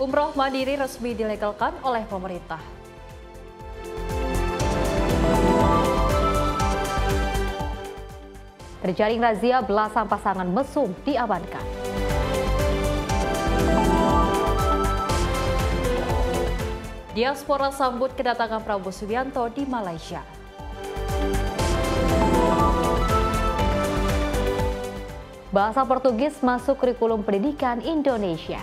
Umroh mandiri resmi dilegalkan oleh pemerintah. Terjaring razia, belasan pasangan mesum diamankan. Diaspora sambut kedatangan Prabowo Subianto di Malaysia. Bahasa Portugis masuk kurikulum pendidikan Indonesia.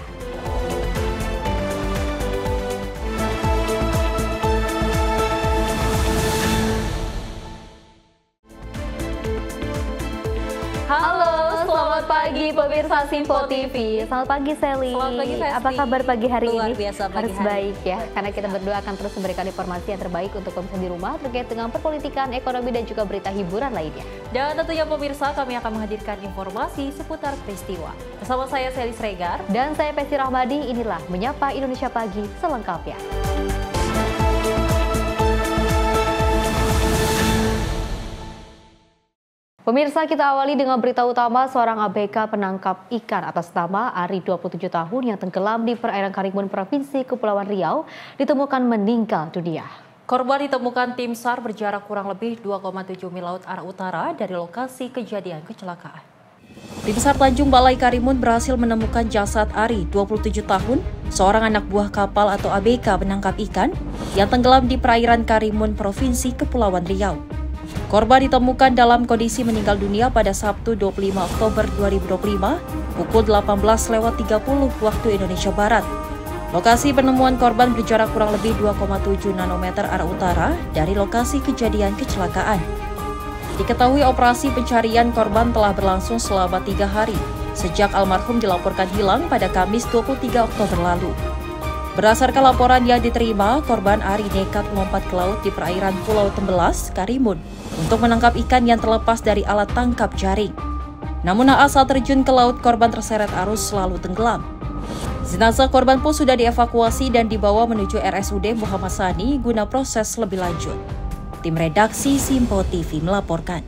Halo, selamat pagi pemirsa Simpo TV. Selamat pagi Sally. Selamat pagi Festi. Apa kabar pagi hari Luar ini? biasa pagi Harus hari. baik ya, karena kita berdua akan terus memberikan informasi yang terbaik untuk pemirsa di rumah terkait dengan perpolitikan, ekonomi dan juga berita hiburan lainnya. Dan tentunya pemirsa, kami akan menghadirkan informasi seputar peristiwa. Bersama saya Sally Sregar. Dan saya Pesi Rahmadi, inilah Menyapa Indonesia Pagi selengkapnya. Pemirsa, kita awali dengan berita utama. Seorang ABK penangkap ikan atas nama Ari 27 tahun yang tenggelam di perairan Karimun Provinsi Kepulauan Riau ditemukan meninggal dunia. Korban ditemukan tim SAR berjarak kurang lebih 2,7 mil laut arah utara dari lokasi kejadian kecelakaan. Tim SAR Tanjung Balai Karimun berhasil menemukan jasad Ari, 27 tahun, seorang anak buah kapal atau ABK penangkap ikan yang tenggelam di perairan Karimun Provinsi Kepulauan Riau. Korban ditemukan dalam kondisi meninggal dunia pada Sabtu 25 Oktober 2025 pukul 18.30 waktu Indonesia Barat. Lokasi penemuan korban berjarak kurang lebih 2,7 nanometer arah utara dari lokasi kejadian kecelakaan. Diketahui operasi pencarian korban telah berlangsung selama 3 hari, sejak almarhum dilaporkan hilang pada Kamis 23 Oktober lalu. Berdasarkan laporan yang diterima, korban Ari nekat melompat ke laut di perairan Pulau Tembelas, Karimun, untuk menangkap ikan yang terlepas dari alat tangkap jaring. Namun naas saat terjun ke laut, korban terseret arus selalu tenggelam. Jenazah korban pun sudah dievakuasi dan dibawa menuju RSUD Muhammad Sani guna proses lebih lanjut. Tim redaksi Simpo TV melaporkan.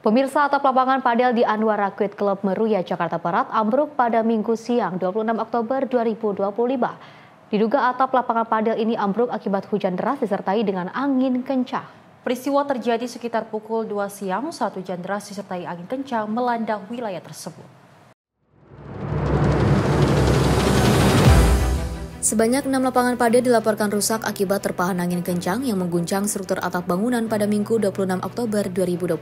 Pemirsa, atap lapangan padel di Anwar Rakyat Club Meruya, Jakarta Barat ambruk pada Minggu siang 26 Oktober 2025. Diduga atap lapangan padel ini ambruk akibat hujan deras disertai dengan angin kencang. Peristiwa terjadi sekitar pukul 2 siang saat hujan deras disertai angin kencang melanda wilayah tersebut. Sebanyak 6 lapangan padel dilaporkan rusak akibat terpahan angin kencang yang mengguncang struktur atap bangunan pada Minggu 26 Oktober 2025.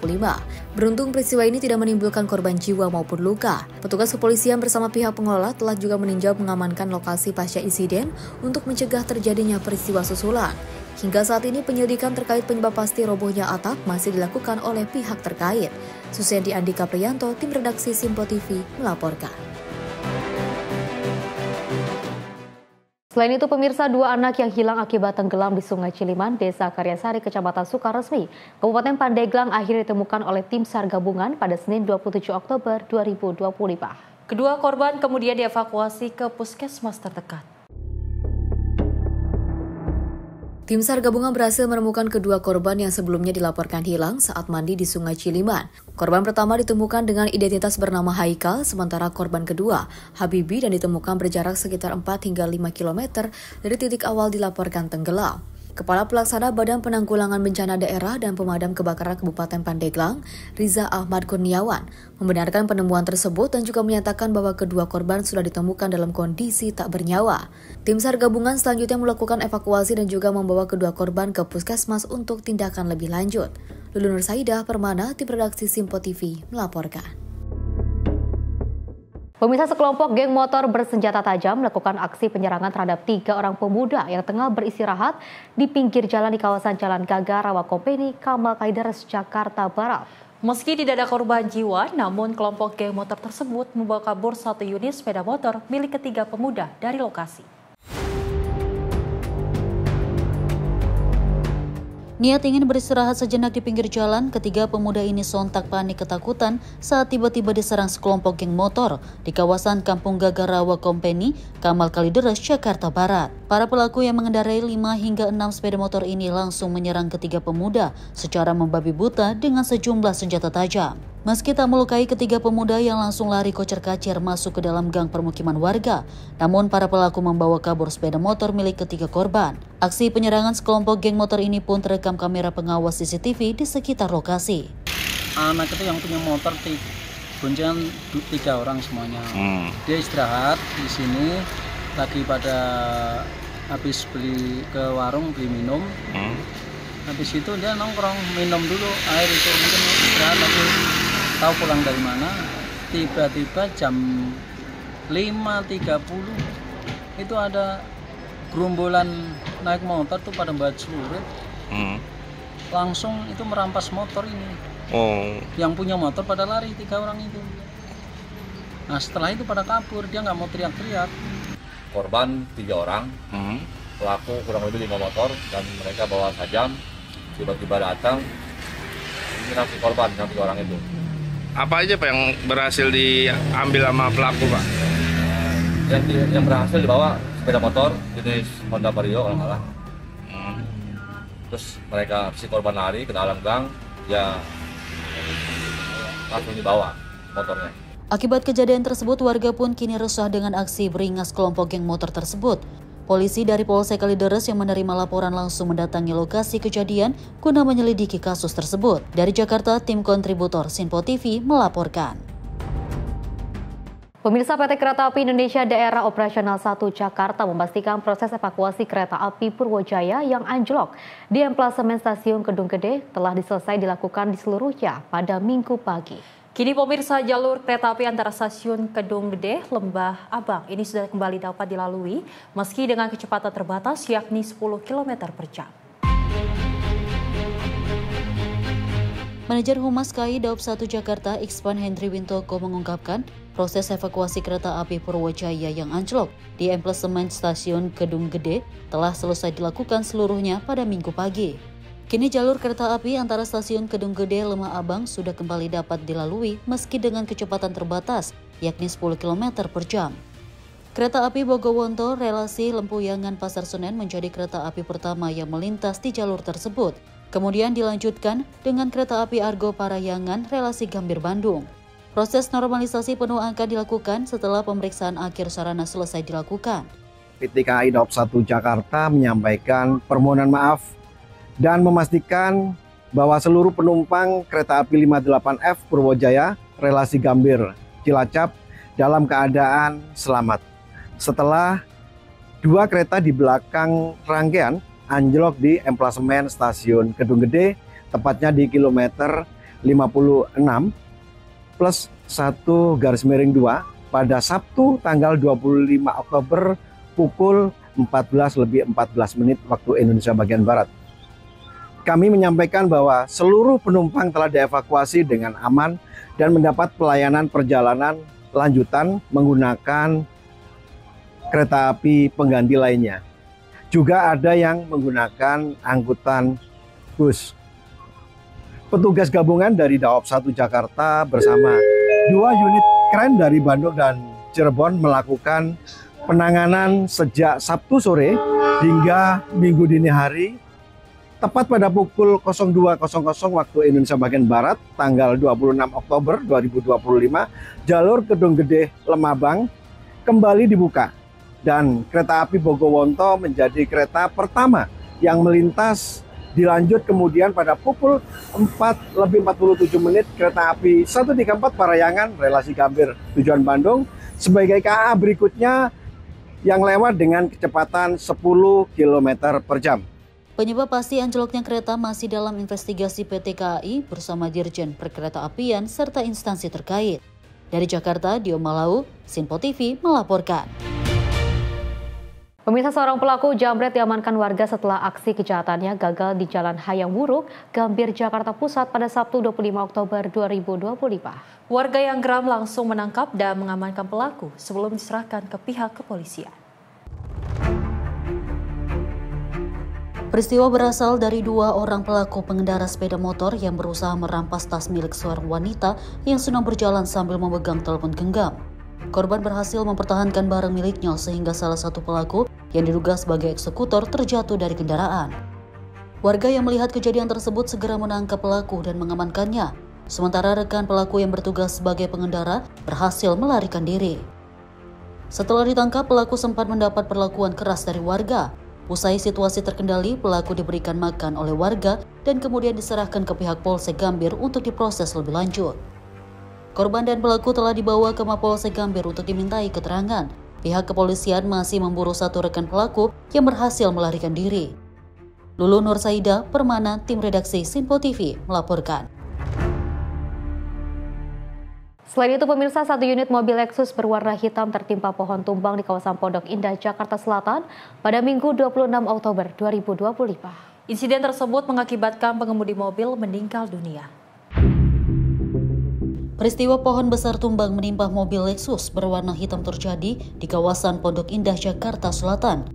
Beruntung peristiwa ini tidak menimbulkan korban jiwa maupun luka. Petugas kepolisian bersama pihak pengelola telah juga meninjau mengamankan lokasi pasca insiden untuk mencegah terjadinya peristiwa susulan. Hingga saat ini penyelidikan terkait penyebab pasti robohnya atap masih dilakukan oleh pihak terkait. Susiandi Andika Priyanto, tim redaksi Simpo TV melaporkan. Selain itu, pemirsa, 2 anak yang hilang akibat tenggelam di Sungai Ciliman, Desa Karyasari, Kecamatan Sukaresmi, Kabupaten Pandeglang akhirnya ditemukan oleh tim SAR gabungan pada Senin 27 Oktober 2025. Kedua korban kemudian dievakuasi ke puskesmas terdekat. Tim SAR gabungan berhasil menemukan kedua korban yang sebelumnya dilaporkan hilang saat mandi di Sungai Ciliman. Korban pertama ditemukan dengan identitas bernama Haikal, sementara korban kedua, Habibi, dan ditemukan berjarak sekitar 4 hingga 5 km dari titik awal dilaporkan tenggelam. Kepala Pelaksana Badan Penanggulangan Bencana Daerah dan Pemadam Kebakaran Kabupaten Pandeglang, Riza Ahmad Kurniawan, membenarkan penemuan tersebut dan juga menyatakan bahwa kedua korban sudah ditemukan dalam kondisi tak bernyawa. Tim SAR gabungan selanjutnya melakukan evakuasi dan juga membawa kedua korban ke puskesmas untuk tindakan lebih lanjut. Lulu Nur Saidah Permana, tim redaksi Simpo TV melaporkan. Pemirsa, sekelompok geng motor bersenjata tajam melakukan aksi penyerangan terhadap 3 orang pemuda yang tengah beristirahat di pinggir jalan di kawasan Jalan Gaga, Rawakompeni, Kamal Kalideres, Jakarta Barat. Meski tidak ada korban jiwa, namun kelompok geng motor tersebut membawa kabur 1 unit sepeda motor milik ketiga pemuda dari lokasi. Niat ingin beristirahat sejenak di pinggir jalan, ketiga pemuda ini sontak panik ketakutan saat tiba-tiba diserang sekelompok geng motor di kawasan Kampung Gaga Rawakompeni, Kamal Kalideres, Jakarta Barat. Para pelaku yang mengendarai 5 hingga 6 sepeda motor ini langsung menyerang ketiga pemuda secara membabi buta dengan sejumlah senjata tajam. Meski tak melukai ketiga pemuda yang langsung lari kocar-kacir masuk ke dalam gang permukiman warga, namun para pelaku membawa kabur sepeda motor milik ketiga korban. Aksi penyerangan sekelompok geng motor ini pun terekam kamera pengawas CCTV di sekitar lokasi. Anak itu yang punya motor boncengan 3 orang semuanya. Dia istirahat di sini, lagi pada habis beli ke warung beli minum. Habis itu dia nongkrong minum dulu air itu, mungkin istirahat lagi, tahu pulang dari mana. Tiba-tiba jam 5.30 itu ada gerombolan naik motor tuh pada bawa celurit. Langsung itu merampas motor ini. Yang punya motor pada lari 3 orang itu. Nah setelah itu pada kabur, dia nggak mau teriak-teriak. Korban 3 orang, pelaku kurang lebih 5 motor dan mereka bawa tajam. Tiba-tiba datang menyerang korban yang 3 orang itu. Apa aja Pak yang berhasil diambil sama pelaku Pak? Yang berhasil dibawa sepeda motor jenis Honda Vario kalau nggak salah. Terus mereka si korban lari ke dalam gang, ya langsung dibawa motornya. Akibat kejadian tersebut, warga pun kini resah dengan aksi beringas kelompok geng motor tersebut. Polisi dari Polsek Kalideres yang menerima laporan langsung mendatangi lokasi kejadian guna menyelidiki kasus tersebut. Dari Jakarta, tim kontributor Sinpo TV melaporkan. Pemirsa, PT Kereta Api Indonesia Daerah Operasional 1 Jakarta memastikan proses evakuasi kereta api Purwojaya yang anjlok di emplasemen stasiun Kedung Gede telah selesai dilakukan di seluruhnya pada Minggu pagi. Kini pemirsa, jalur kereta api antara stasiun Kedung Gede, Lembah Abang ini sudah kembali dapat dilalui meski dengan kecepatan terbatas yakni 10 km per jam. Manajer Humas KAI Daob 1 Jakarta, Ikspan Hendri Wintoko mengungkapkan proses evakuasi kereta api Purwojaya yang anjlok di emplasemen stasiun Kedung Gede telah selesai dilakukan seluruhnya pada Minggu pagi. Kini jalur kereta api antara stasiun Kedung Gede Lembah Abang sudah kembali dapat dilalui meski dengan kecepatan terbatas, yakni 10 km per jam. Kereta api Bogowonto relasi Lempuyangan Pasar Senen menjadi kereta api pertama yang melintas di jalur tersebut. Kemudian dilanjutkan dengan kereta api Argo Parayangan relasi Gambir Bandung. Proses normalisasi penuh akan dilakukan setelah pemeriksaan akhir sarana selesai dilakukan. PT KAI Daob 1 Jakarta menyampaikan permohonan maaf dan memastikan bahwa seluruh penumpang kereta api 58F Purwojaya relasi Gambir Cilacap dalam keadaan selamat. Setelah 2 kereta di belakang rangkaian anjlok di emplasemen stasiun Kedung Gede, tepatnya di kilometer 56 plus 1/2 pada Sabtu tanggal 25 Oktober pukul 14:14 waktu Indonesia bagian Barat. Kami menyampaikan bahwa seluruh penumpang telah dievakuasi dengan aman dan mendapat pelayanan perjalanan lanjutan menggunakan kereta api pengganti lainnya. Juga ada yang menggunakan angkutan bus. Petugas gabungan dari Daob 1 Jakarta bersama 2 unit kren dari Bandung dan Cirebon melakukan penanganan sejak Sabtu sore hingga Minggu dini hari. Tepat pada pukul 02.00 waktu Indonesia bagian Barat, tanggal 26 Oktober 2025, jalur Kedung Gede Lembah Abang kembali dibuka. Dan kereta api Bogowonto menjadi kereta pertama yang melintas. Dilanjut kemudian pada pukul 4:47 kereta api 134 Parayangan relasi Gambir tujuan Bandung sebagai KA berikutnya yang lewat dengan kecepatan 10 km per jam. Penyebab pasti anjloknya kereta masih dalam investigasi PT KAI bersama Dirjen Perkeretaapian serta instansi terkait. Dari Jakarta, Dio Malau, Sinpo TV melaporkan. Pemirsa, seorang pelaku jambret diamankan warga setelah aksi kejahatannya gagal di Jalan Hayam Wuruk, Gambir, Jakarta Pusat pada Sabtu 25 Oktober 2025. Warga yang geram langsung menangkap dan mengamankan pelaku sebelum diserahkan ke pihak kepolisian. Peristiwa berasal dari 2 orang pelaku pengendara sepeda motor yang berusaha merampas tas milik seorang wanita yang sedang berjalan sambil memegang telepon genggam. Korban berhasil mempertahankan barang miliknya sehingga salah satu pelaku yang diduga sebagai eksekutor terjatuh dari kendaraan. Warga yang melihat kejadian tersebut segera menangkap pelaku dan mengamankannya. sementara rekan pelaku yang bertugas sebagai pengendara berhasil melarikan diri. Setelah ditangkap, pelaku sempat mendapat perlakuan keras dari warga. Usai situasi terkendali, pelaku diberikan makan oleh warga dan kemudian diserahkan ke pihak Polsek Gambir untuk diproses lebih lanjut. Korban dan pelaku telah dibawa ke Mapolsek Gambir untuk dimintai keterangan. Pihak kepolisian masih memburu satu rekan pelaku yang berhasil melarikan diri. Lulu Nur Saida, Permana, tim redaksi Sinpo TV melaporkan. Selain itu, pemirsa, satu unit mobil Lexus berwarna hitam tertimpa pohon tumbang di kawasan Pondok Indah, Jakarta Selatan pada Minggu 26 Oktober 2025. Insiden tersebut mengakibatkan pengemudi mobil meninggal dunia. Peristiwa pohon besar tumbang menimpa mobil Lexus berwarna hitam terjadi di kawasan Pondok Indah, Jakarta Selatan.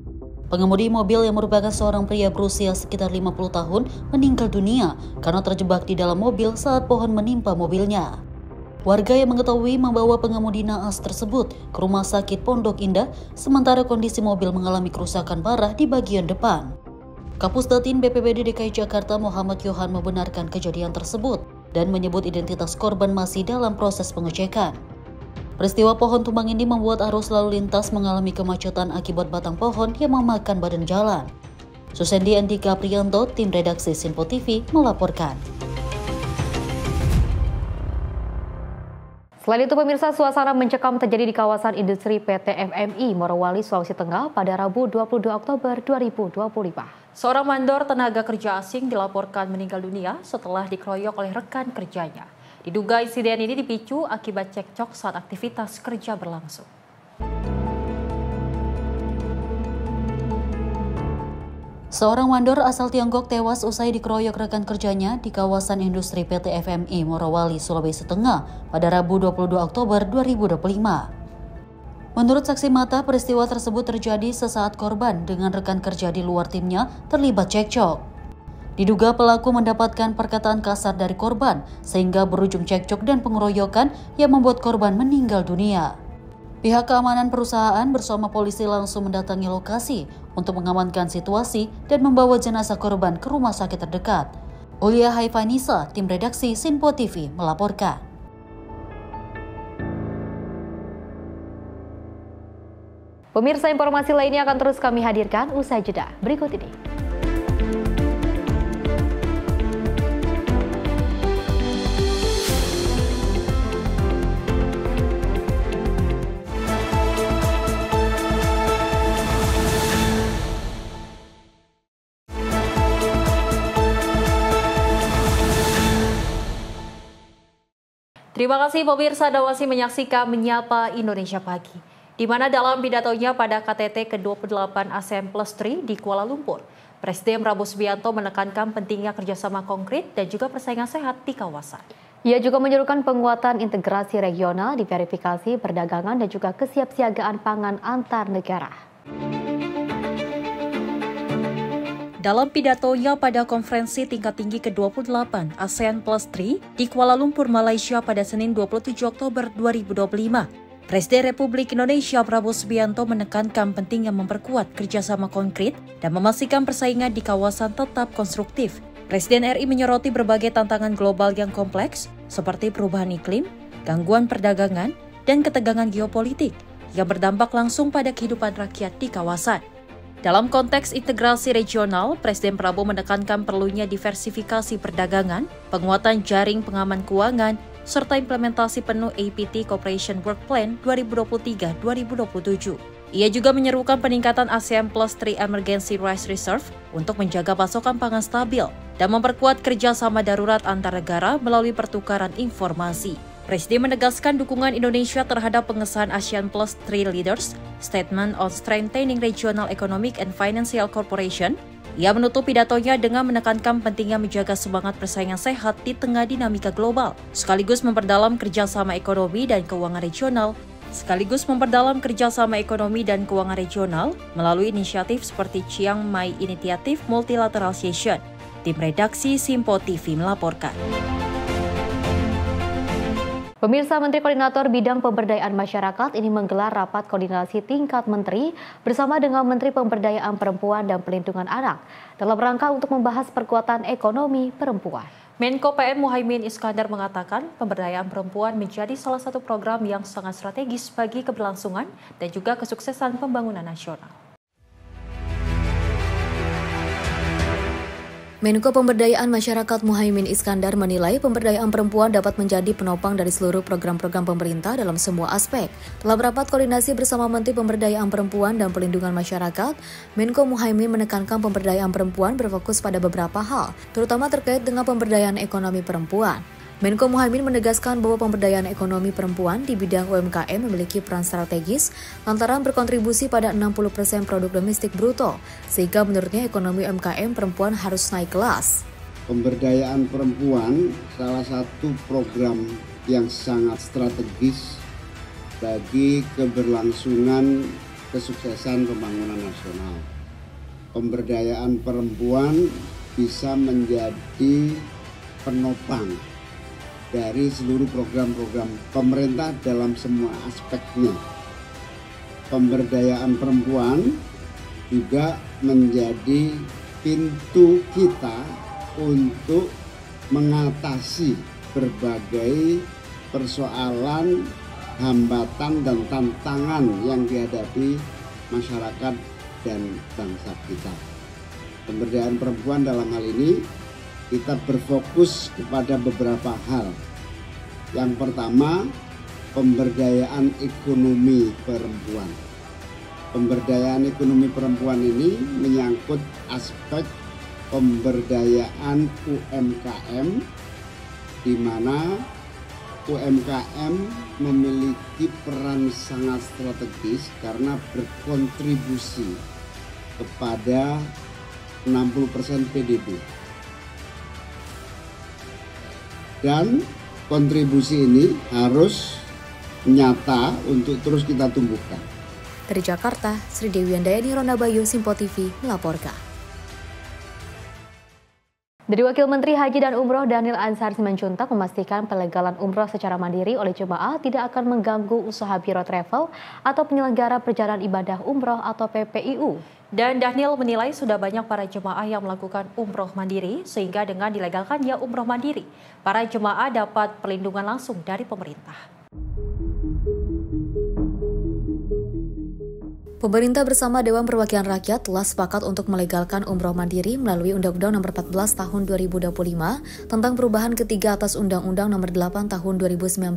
Pengemudi mobil yang merupakan seorang pria berusia sekitar 50 tahun meninggal dunia karena terjebak di dalam mobil saat pohon menimpa mobilnya. Warga yang mengetahui membawa pengemudi naas tersebut ke rumah sakit Pondok Indah, sementara kondisi mobil mengalami kerusakan parah di bagian depan. Kapusdatin BPBD DKI Jakarta Muhammad Yohan membenarkan kejadian tersebut dan menyebut identitas korban masih dalam proses pengecekan. Peristiwa pohon tumbang ini membuat arus lalu lintas mengalami kemacetan akibat batang pohon yang memakan badan jalan. Susendi Andika Priyanto, tim redaksi Sinpo TV melaporkan. Selain itu, pemirsa, suasana mencekam terjadi di kawasan industri PT FMI Morowali, Sulawesi Tengah pada Rabu 22 Oktober 2025. Seorang mandor tenaga kerja asing dilaporkan meninggal dunia setelah dikeroyok oleh rekan kerjanya. Diduga insiden ini dipicu akibat cekcok saat aktivitas kerja berlangsung. Seorang mandor asal Tiongkok tewas usai dikeroyok rekan kerjanya di kawasan industri PT FMI Morowali, Sulawesi Tengah pada Rabu 22 Oktober 2025. Menurut saksi mata, peristiwa tersebut terjadi sesaat korban dengan rekan kerja di luar timnya terlibat cekcok. Diduga pelaku mendapatkan perkataan kasar dari korban sehingga berujung cekcok dan pengeroyokan yang membuat korban meninggal dunia. Pihak keamanan perusahaan bersama polisi langsung mendatangi lokasi untuk mengamankan situasi dan membawa jenazah korban ke rumah sakit terdekat. Ulia Haifanisa, tim redaksi Sinpo TV melaporkan. Pemirsa, informasi lainnya akan terus kami hadirkan usai jeda berikut ini. Terima kasih pemirsa, Anda masih menyaksikan Menyapa Indonesia Pagi, di mana dalam pidatonya pada KTT ke-28 ASEAN Plus 3 di Kuala Lumpur, Presiden Prabowo Subianto menekankan pentingnya kerjasama konkret dan juga persaingan sehat di kawasan. Ia juga menyerukan penguatan integrasi regional, diverifikasi perdagangan dan juga kesiapsiagaan pangan antar negara. Dalam pidatonya pada konferensi tingkat tinggi ke-28 ASEAN Plus 3 di Kuala Lumpur, Malaysia pada Senin 27 Oktober 2025, Presiden Republik Indonesia Prabowo Subianto menekankan pentingnya memperkuat kerjasama konkret dan memastikan persaingan di kawasan tetap konstruktif. Presiden RI menyoroti berbagai tantangan global yang kompleks seperti perubahan iklim, gangguan perdagangan, dan ketegangan geopolitik yang berdampak langsung pada kehidupan rakyat di kawasan. Dalam konteks integrasi regional, Presiden Prabowo menekankan perlunya diversifikasi perdagangan, penguatan jaring pengaman keuangan, serta implementasi penuh APT Cooperation Work Plan 2023-2027. Ia juga menyerukan peningkatan ASEAN Plus 3 Emergency Rice Reserve untuk menjaga pasokan pangan stabil dan memperkuat kerjasama darurat antar negara melalui pertukaran informasi. Presiden menegaskan dukungan Indonesia terhadap pengesahan ASEAN Plus 3 Leaders Statement on Strengthening Regional Economic and Financial Cooperation. Ia menutup pidatonya dengan menekankan pentingnya menjaga semangat persaingan sehat di tengah dinamika global, sekaligus memperdalam kerjasama ekonomi dan keuangan regional melalui inisiatif seperti Chiang Mai Initiative Multilateral Session. Tim redaksi Sinpo TV melaporkan. Pemirsa, Menteri Koordinator Bidang Pemberdayaan Masyarakat ini menggelar rapat koordinasi tingkat menteri bersama dengan Menteri Pemberdayaan Perempuan dan Pelindungan Anak dalam rangka untuk membahas perkuatan ekonomi perempuan. Menko PM Muhaimin Iskandar mengatakan pemberdayaan perempuan menjadi salah satu program yang sangat strategis bagi keberlangsungan dan juga kesuksesan pembangunan nasional. Menko Pemberdayaan Masyarakat Muhaimin Iskandar menilai pemberdayaan perempuan dapat menjadi penopang dari seluruh program-program pemerintah dalam semua aspek. Dalam rapat koordinasi bersama Menteri Pemberdayaan Perempuan dan Perlindungan Masyarakat, Menko Muhaimin menekankan pemberdayaan perempuan berfokus pada beberapa hal, terutama terkait dengan pemberdayaan ekonomi perempuan. Menko Muhaimin menegaskan bahwa pemberdayaan ekonomi perempuan di bidang UMKM memiliki peran strategis lantaran berkontribusi pada 60% produk domestik bruto, sehingga menurutnya ekonomi UMKM perempuan harus naik kelas. Pemberdayaan perempuan salah satu program yang sangat strategis bagi keberlangsungan kesuksesan pembangunan nasional. Pemberdayaan perempuan bisa menjadi penopang dari seluruh program-program pemerintah dalam semua aspeknya. Pemberdayaan perempuan juga menjadi pintu kita untuk mengatasi berbagai persoalan, hambatan dan tantangan yang dihadapi masyarakat dan bangsa kita. Pemberdayaan perempuan dalam hal ini kita berfokus kepada beberapa hal. Yang pertama, pemberdayaan ekonomi perempuan. Pemberdayaan ekonomi perempuan ini menyangkut aspek pemberdayaan UMKM, di mana UMKM memiliki peran sangat strategis karena berkontribusi kepada 60% PDB. Dan kontribusi ini harus nyata untuk terus kita tumbuhkan. Dari Jakarta, Sri Dewi Andayani, Ronda Bayu, Simpo TV melaporkan. Dari Wakil Menteri Haji dan Umroh Dhanil Anzar Simanjuntak memastikan pelegalan umroh secara mandiri oleh jemaah tidak akan mengganggu usaha Biro Travel atau penyelenggara perjalanan ibadah umroh atau PPIU. Dan Dhanil menilai sudah banyak para jemaah yang melakukan umroh mandiri, sehingga dengan dilegalkannya umroh mandiri, para jemaah dapat perlindungan langsung dari pemerintah. Pemerintah bersama Dewan Perwakilan Rakyat telah sepakat untuk melegalkan umroh mandiri melalui Undang-Undang Nomor 14 Tahun 2025 tentang perubahan ketiga atas Undang-Undang Nomor 8 Tahun 2019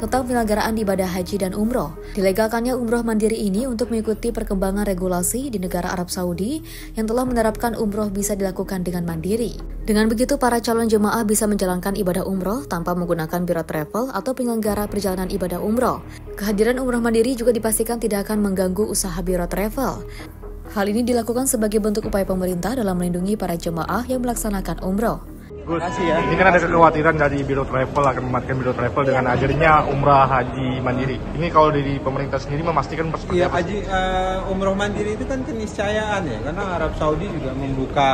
tentang penyelenggaraan ibadah haji dan umroh. Dilegalkannya umroh mandiri ini untuk mengikuti perkembangan regulasi di negara Arab Saudi yang telah menerapkan umroh bisa dilakukan dengan mandiri. Dengan begitu, para calon jemaah bisa menjalankan ibadah umroh tanpa menggunakan biro travel atau penyelenggara perjalanan ibadah umroh. Kehadiran umroh mandiri juga dipastikan tidak akan mengganggu usaha biro travel. Hal ini dilakukan sebagai bentuk upaya pemerintah dalam melindungi para jemaah yang melaksanakan umroh. Ini kan ada kekhawatiran dari biro travel akan mematikan biro travel dengan hadirnya umrah haji mandiri. Ini kalau dari pemerintah sendiri memastikan seperti apa? Umroh mandiri itu kan keniscayaan ya, karena Arab Saudi juga membuka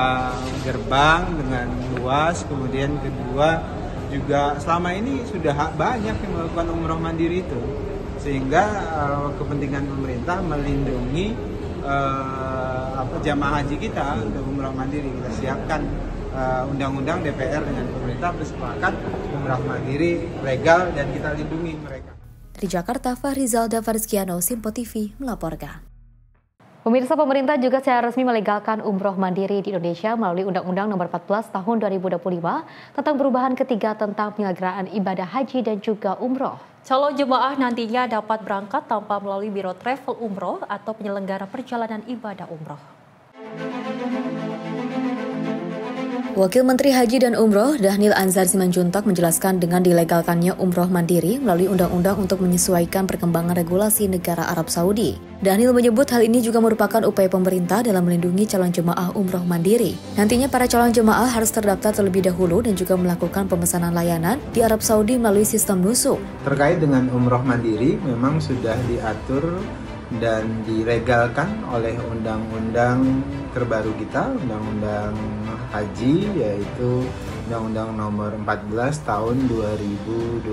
gerbang dengan luas. Kemudian kedua juga selama ini sudah banyak yang melakukan umroh mandiri itu, sehingga kepentingan pemerintah melindungi jamaah haji kita untuk umroh mandiri. Kita siapkan undang-undang, DPR dengan pemerintah bersepakat umroh mandiri legal dan kita lindungi mereka. Dari Jakarta, Fahrizalda Farizkiano, Simpo TV melaporkan. Pemirsa, pemerintah juga secara resmi melegalkan umroh mandiri di Indonesia melalui Undang-Undang Nomor 14 Tahun 2025 tentang perubahan ketiga tentang penyelenggaraan ibadah haji dan juga umroh. Calon jemaah nantinya dapat berangkat tanpa melalui biro travel umroh atau penyelenggara perjalanan ibadah umroh. Wakil Menteri Haji dan Umroh Dhanil Anzar Simanjuntak menjelaskan dengan dilegalkannya umroh mandiri melalui undang-undang untuk menyesuaikan perkembangan regulasi negara Arab Saudi. Dhanil menyebut hal ini juga merupakan upaya pemerintah dalam melindungi calon jemaah umroh mandiri. Nantinya para calon jemaah harus terdaftar terlebih dahulu dan juga melakukan pemesanan layanan di Arab Saudi melalui sistem nusuk. Terkait dengan umroh mandiri memang sudah diatur dan dilegalkan oleh undang-undang terbaru kita, Undang-Undang Haji, yaitu Undang-Undang Nomor 14 Tahun 2025.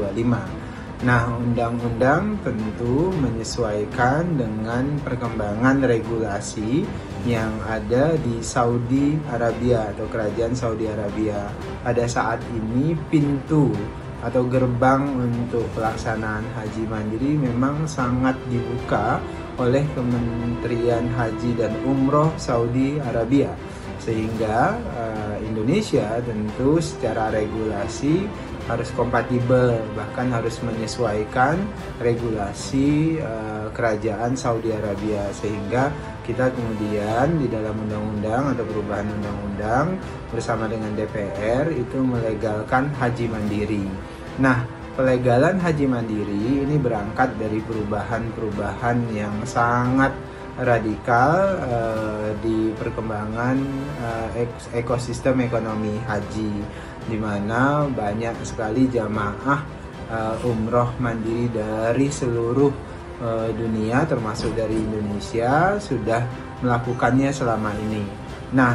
Nah, undang-undang tentu menyesuaikan dengan perkembangan regulasi yang ada di Saudi Arabia atau Kerajaan Saudi Arabia. Pada saat ini pintu atau gerbang untuk pelaksanaan haji mandiri memang sangat dibuka oleh Kementerian Haji dan Umroh Saudi Arabia. Sehingga Indonesia tentu secara regulasi harus kompatibel, bahkan harus menyesuaikan regulasi kerajaan Saudi Arabia, sehingga kita kemudian di dalam undang-undang atau perubahan undang-undang bersama dengan DPR itu melegalkan haji mandiri. Nah, pelegalan haji mandiri ini berangkat dari perubahan-perubahan yang sangat radikal di perkembangan ekosistem ekonomi haji, di mana banyak sekali jamaah umroh mandiri dari seluruh dunia termasuk dari Indonesia sudah melakukannya selama ini. Nah,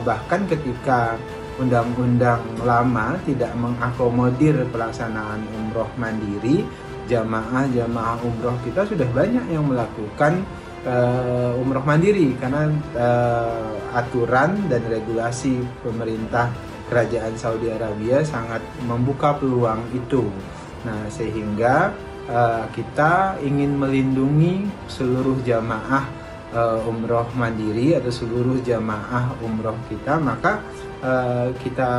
bahkan ketika undang-undang lama tidak mengakomodir pelaksanaan umroh mandiri, jamaah umroh kita sudah banyak yang melakukan umroh mandiri karena aturan dan regulasi pemerintah Kerajaan Saudi Arabia sangat membuka peluang itu. Nah, sehingga kita ingin melindungi seluruh jamaah umroh mandiri atau seluruh jamaah umroh kita, maka kita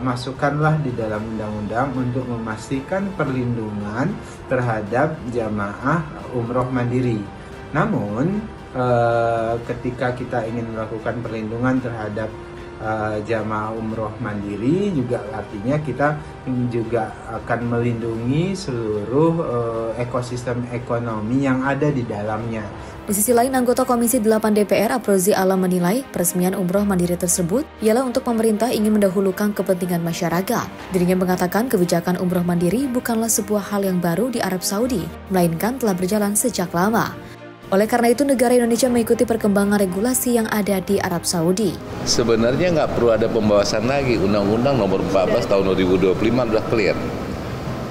masukkanlah di dalam undang-undang untuk memastikan perlindungan terhadap jamaah umroh mandiri. Namun ketika kita ingin melakukan perlindungan terhadap jamaah umroh mandiri, juga artinya kita juga akan melindungi seluruh ekosistem ekonomi yang ada di dalamnya. Di sisi lain, anggota Komisi 8 DPR Aprozi Alam menilai peresmian umroh mandiri tersebut ialah untuk pemerintah ingin mendahulukan kepentingan masyarakat. Dirinya mengatakan kebijakan umroh mandiri bukanlah sebuah hal yang baru di Arab Saudi, melainkan telah berjalan sejak lama. Oleh karena itu, negara Indonesia mengikuti perkembangan regulasi yang ada di Arab Saudi. Sebenarnya nggak perlu ada pembahasan lagi. Undang-Undang nomor 14 tahun 2025 sudah clear.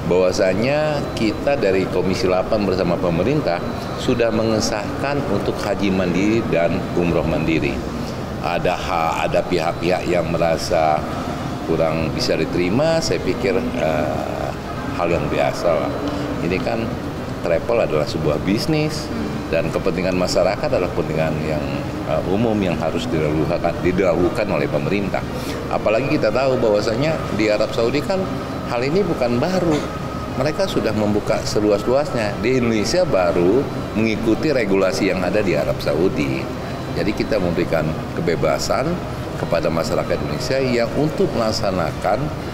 Bahwasanya kita dari Komisi 8 bersama pemerintah sudah mengesahkan untuk haji mandiri dan umroh mandiri. Ada pihak-pihak yang merasa kurang bisa diterima, saya pikir hal yang biasa lah. Ini kan travel adalah sebuah bisnis, dan kepentingan masyarakat adalah kepentingan yang umum yang harus didahulukan oleh pemerintah. Apalagi kita tahu bahwasanya di Arab Saudi kan hal ini bukan baru. Mereka sudah membuka seluas-luasnya. Di Indonesia baru mengikuti regulasi yang ada di Arab Saudi. Jadi kita memberikan kebebasan kepada masyarakat Indonesia yang untuk melaksanakan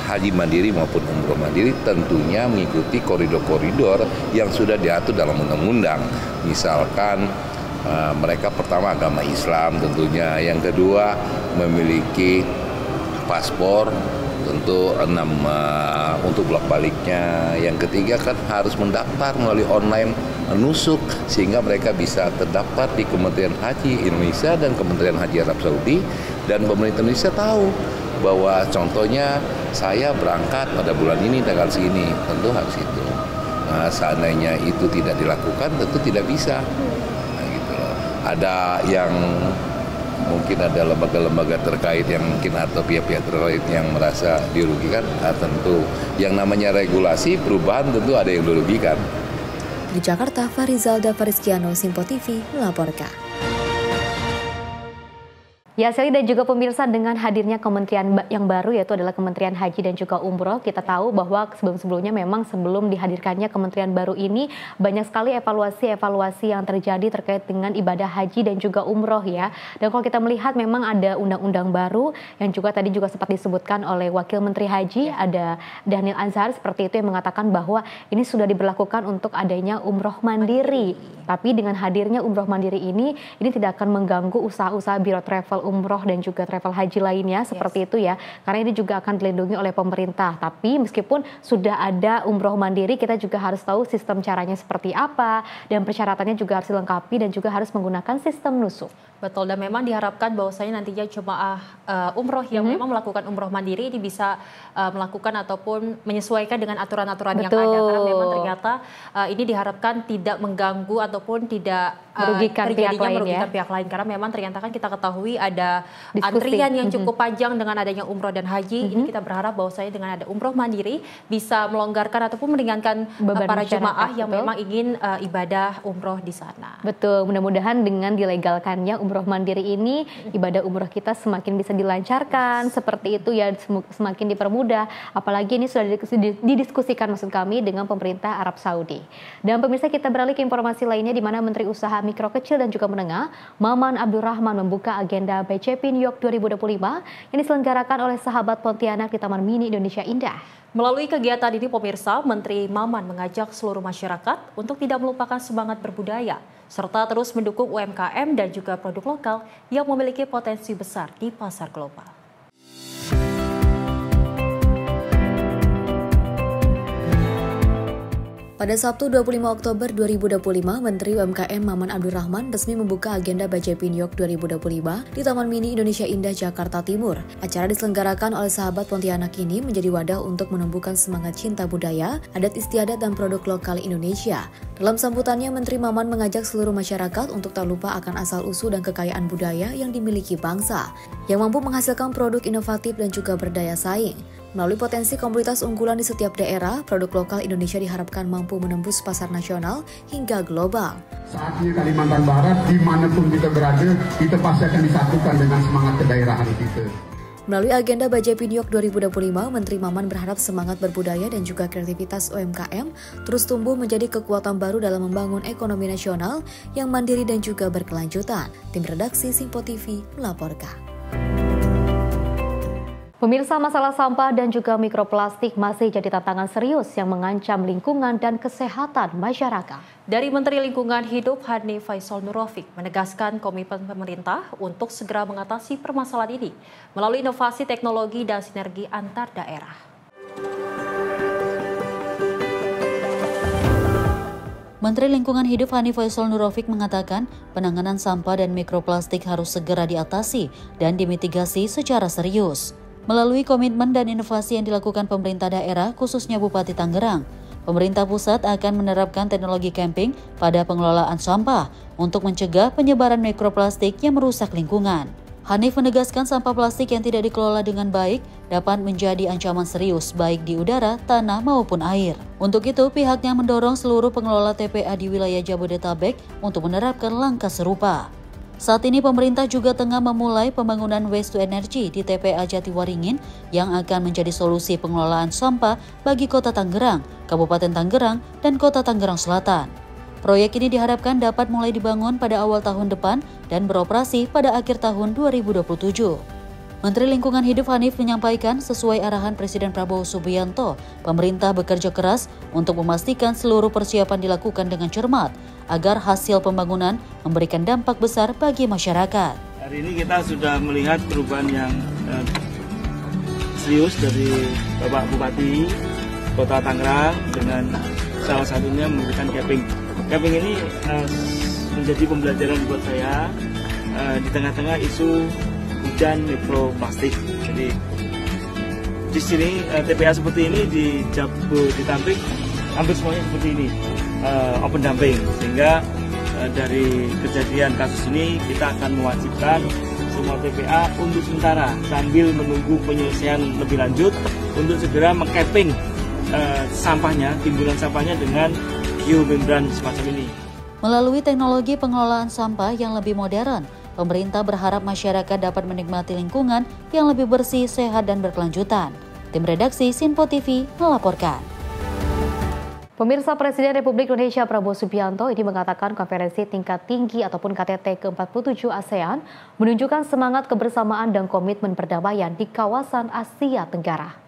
haji mandiri maupun umroh mandiri, tentunya mengikuti koridor-koridor yang sudah diatur dalam undang-undang. Misalkan mereka pertama agama Islam tentunya, yang kedua memiliki paspor tentu 6 untuk bolak-baliknya, yang ketiga kan harus mendaftar melalui online nusuk sehingga mereka bisa terdaftar di Kementerian Haji Indonesia dan Kementerian Haji Arab Saudi, dan pemerintah Indonesia tahu bahwa contohnya saya berangkat pada bulan ini tanggal segini, tentu harus itu. Nah, seandainya itu tidak dilakukan tentu tidak bisa. Nah, gitu loh. Ada yang mungkin ada lembaga-lembaga terkait yang mungkin atau pihak-pihak terkait yang merasa dirugikan, tentu yang namanya regulasi perubahan tentu ada yang dirugikan. Di Jakarta, Farizalda Fariskiano, Simpo TV melaporkan. Ya, Sally dan juga pemirsa, dengan hadirnya kementerian yang baru yaitu adalah Kementerian Haji dan juga Umroh, kita tahu bahwa sebelum-sebelumnya memang sebelum dihadirkannya kementerian baru ini banyak sekali evaluasi yang terjadi terkait dengan ibadah haji dan juga umroh ya. Dan kalau kita melihat memang ada undang-undang baru yang juga tadi juga sempat disebutkan oleh Wakil Menteri Haji, ada Daniel Anzar seperti itu, yang mengatakan bahwa ini sudah diberlakukan untuk adanya umroh mandiri. Tapi dengan hadirnya umroh mandiri ini tidak akan mengganggu usaha-usaha biro travel umroh dan juga travel haji lainnya seperti itu ya. Karena ini juga akan dilindungi oleh pemerintah. Tapi meskipun sudah ada umroh mandiri, kita juga harus tahu sistem caranya seperti apa dan persyaratannya juga harus dilengkapi dan juga harus menggunakan sistem nusuk. Betul, dan memang diharapkan bahwasanya nantinya jemaah umroh yang memang melakukan umroh mandiri ini bisa melakukan ataupun menyesuaikan dengan aturan-aturan yang ada. Karena memang ternyata ini diharapkan tidak mengganggu ataupun tidak merugikan pihak lain. Karena memang ternyata kan kita ketahui ada antrian yang cukup panjang dengan adanya umroh dan haji. Ini kita berharap bahwasanya dengan ada umroh mandiri bisa melonggarkan ataupun meringankan para jemaah yang memang ingin ibadah umroh di sana. Betul, mudah-mudahan dengan dilegalkannya umroh mandiri ini, ibadah umroh kita semakin bisa dilancarkan, seperti itu ya, semakin dipermudah. Apalagi ini sudah didiskusikan maksud kami dengan pemerintah Arab Saudi. Dan pemirsa, kita beralih ke informasi lainnya di mana Menteri Usaha Mikro Kecil dan juga Menengah, Maman Abdurrahman membuka agenda BCP New York 2025 yang diselenggarakan oleh sahabat Pontianak di Taman Mini Indonesia Indah. Melalui kegiatan ini, pemirsa, Menteri Maman mengajak seluruh masyarakat untuk tidak melupakan semangat berbudaya, serta terus mendukung UMKM dan juga produk lokal yang memiliki potensi besar di pasar global. Pada Sabtu 25 Oktober 2025, Menteri UMKM Maman Abdurrahman resmi membuka agenda BCP New York 2025 di Taman Mini Indonesia Indah, Jakarta Timur. Acara diselenggarakan oleh sahabat Pontianak ini menjadi wadah untuk menumbuhkan semangat cinta budaya, adat istiadat dan produk lokal Indonesia. Dalam sambutannya, Menteri Maman mengajak seluruh masyarakat untuk tak lupa akan asal-usul dan kekayaan budaya yang dimiliki bangsa, yang mampu menghasilkan produk inovatif dan juga berdaya saing. Melalui potensi komoditas unggulan di setiap daerah, produk lokal Indonesia diharapkan mampu menembus pasar nasional hingga global. Saatnya Kalimantan Barat, dimanapun kita berada, kita pasti akan disatukan dengan semangat kedaerahan kita. Melalui agenda BCP New York 2025, Menteri Maman berharap semangat berbudaya dan juga kreativitas UMKM terus tumbuh menjadi kekuatan baru dalam membangun ekonomi nasional yang mandiri dan juga berkelanjutan. Tim redaksi Simpo TV melaporkan. Pemirsa, masalah sampah dan juga mikroplastik masih jadi tantangan serius yang mengancam lingkungan dan kesehatan masyarakat. Dari Menteri Lingkungan Hidup Hanif Faisal Nurrofik menegaskan komitmen pemerintah untuk segera mengatasi permasalahan ini melalui inovasi teknologi dan sinergi antar daerah. Menteri Lingkungan Hidup Hanif Faisal Nurrofik mengatakan penanganan sampah dan mikroplastik harus segera diatasi dan dimitigasi secara serius. Melalui komitmen dan inovasi yang dilakukan pemerintah daerah, khususnya Bupati Tangerang, pemerintah pusat akan menerapkan teknologi camping pada pengelolaan sampah untuk mencegah penyebaran mikroplastik yang merusak lingkungan. Hanif menegaskan sampah plastik yang tidak dikelola dengan baik dapat menjadi ancaman serius baik di udara, tanah maupun air. Untuk itu, pihaknya mendorong seluruh pengelola TPA di wilayah Jabodetabek untuk menerapkan langkah serupa. Saat ini pemerintah juga tengah memulai pembangunan waste to energy di TPA Jatiwaringin yang akan menjadi solusi pengelolaan sampah bagi Kota Tangerang, Kabupaten Tangerang, dan Kota Tangerang Selatan. Proyek ini diharapkan dapat mulai dibangun pada awal tahun depan dan beroperasi pada akhir tahun 2027. Menteri Lingkungan Hidup Hanif menyampaikan sesuai arahan Presiden Prabowo Subianto, pemerintah bekerja keras untuk memastikan seluruh persiapan dilakukan dengan cermat agar hasil pembangunan memberikan dampak besar bagi masyarakat. Hari ini kita sudah melihat perubahan yang serius dari Bapak Bupati Kota Tangerang dengan salah satunya memberikan camping. Camping ini menjadi pembelajaran buat saya di tengah-tengah isu hujan mikroplastik. Jadi di sini TPA seperti ini di Jabodetabek hampir semuanya seperti ini open dumping, sehingga dari kejadian kasus ini kita akan mewajibkan semua TPA untuk sementara sambil menunggu penyelesaian lebih lanjut untuk segera mengcapping sampahnya, timbunan sampahnya dengan geomembran semacam ini. Melalui teknologi pengelolaan sampah yang lebih modern, pemerintah berharap masyarakat dapat menikmati lingkungan yang lebih bersih, sehat, dan berkelanjutan. Tim redaksi Simpo TV melaporkan. Pemirsa, Presiden Republik Indonesia Prabowo Subianto ini mengatakan konferensi tingkat tinggi ataupun KTT ke-47 ASEAN menunjukkan semangat kebersamaan dan komitmen perdamaian di kawasan Asia Tenggara.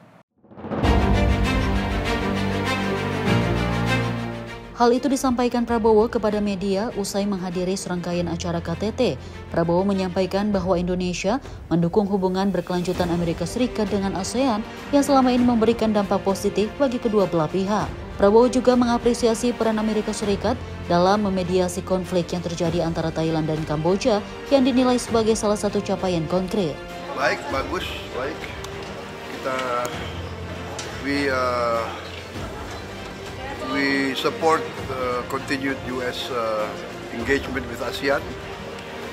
Hal itu disampaikan Prabowo kepada media usai menghadiri serangkaian acara KTT. Prabowo menyampaikan bahwa Indonesia mendukung hubungan berkelanjutan Amerika Serikat dengan ASEAN yang selama ini memberikan dampak positif bagi kedua belah pihak. Prabowo juga mengapresiasi peran Amerika Serikat dalam memediasi konflik yang terjadi antara Thailand dan Kamboja yang dinilai sebagai salah satu capaian konkret. Baik, bagus, baik. We support continued U.S. engagement with ASEAN.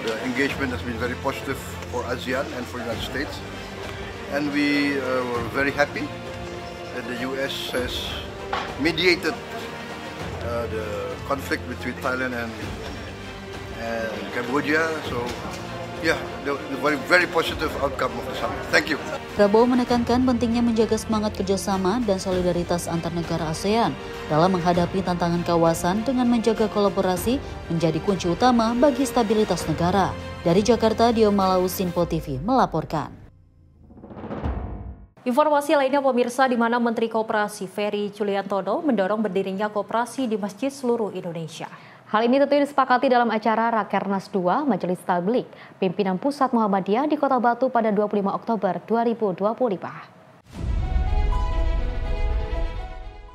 The engagement has been very positive for ASEAN and for the United States. And we were very happy that the U.S. has mediated the conflict between Thailand and Cambodia. So, yeah, the very positive outcome of the summit. Thank you. Prabowo menekankan pentingnya menjaga semangat kerjasama dan solidaritas antar negara ASEAN dalam menghadapi tantangan kawasan dengan menjaga kolaborasi menjadi kunci utama bagi stabilitas negara. Dari Jakarta, Dio Malau, Sinpo TV melaporkan. Informasi lainnya pemirsa, di mana Menteri Koperasi Ferry Juliantono mendorong berdirinya koperasi di masjid seluruh Indonesia. Hal ini tentu disepakati dalam acara Rakernas 2 Majelis Tabligh Pimpinan Pusat Muhammadiyah di Kota Batu pada 25 Oktober 2025.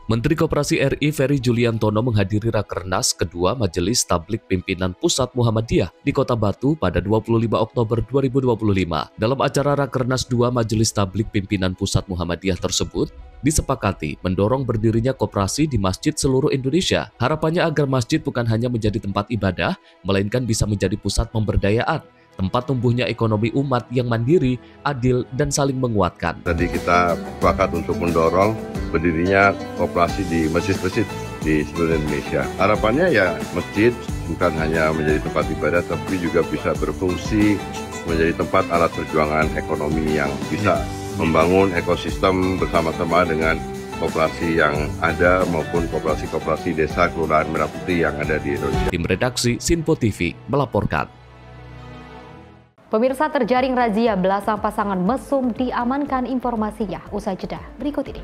Menteri Koperasi RI Ferry Juliantono menghadiri Rakernas kedua Majelis Tabligh Pimpinan Pusat Muhammadiyah di Kota Batu pada 25 Oktober 2025. Dalam acara Rakernas 2 Majelis Tabligh Pimpinan Pusat Muhammadiyah tersebut, disepakati mendorong berdirinya koperasi di masjid seluruh Indonesia. Harapannya agar masjid bukan hanya menjadi tempat ibadah, melainkan bisa menjadi pusat pemberdayaan, tempat tumbuhnya ekonomi umat yang mandiri, adil, dan saling menguatkan. Tadi kita sepakat untuk mendorong berdirinya koperasi di masjid-masjid di seluruh Indonesia. Harapannya ya masjid bukan hanya menjadi tempat ibadah, tapi juga bisa berfungsi menjadi tempat alat perjuangan ekonomi yang bisa membangun ekosistem bersama-sama dengan koperasi yang ada maupun koperasi-koperasi desa Kelurahan Merah Putih yang ada di Indonesia. Tim redaksi Sinpo TV melaporkan. Pemirsa, terjaring razia belasan pasangan mesum diamankan, informasinya usai jeda berikut ini.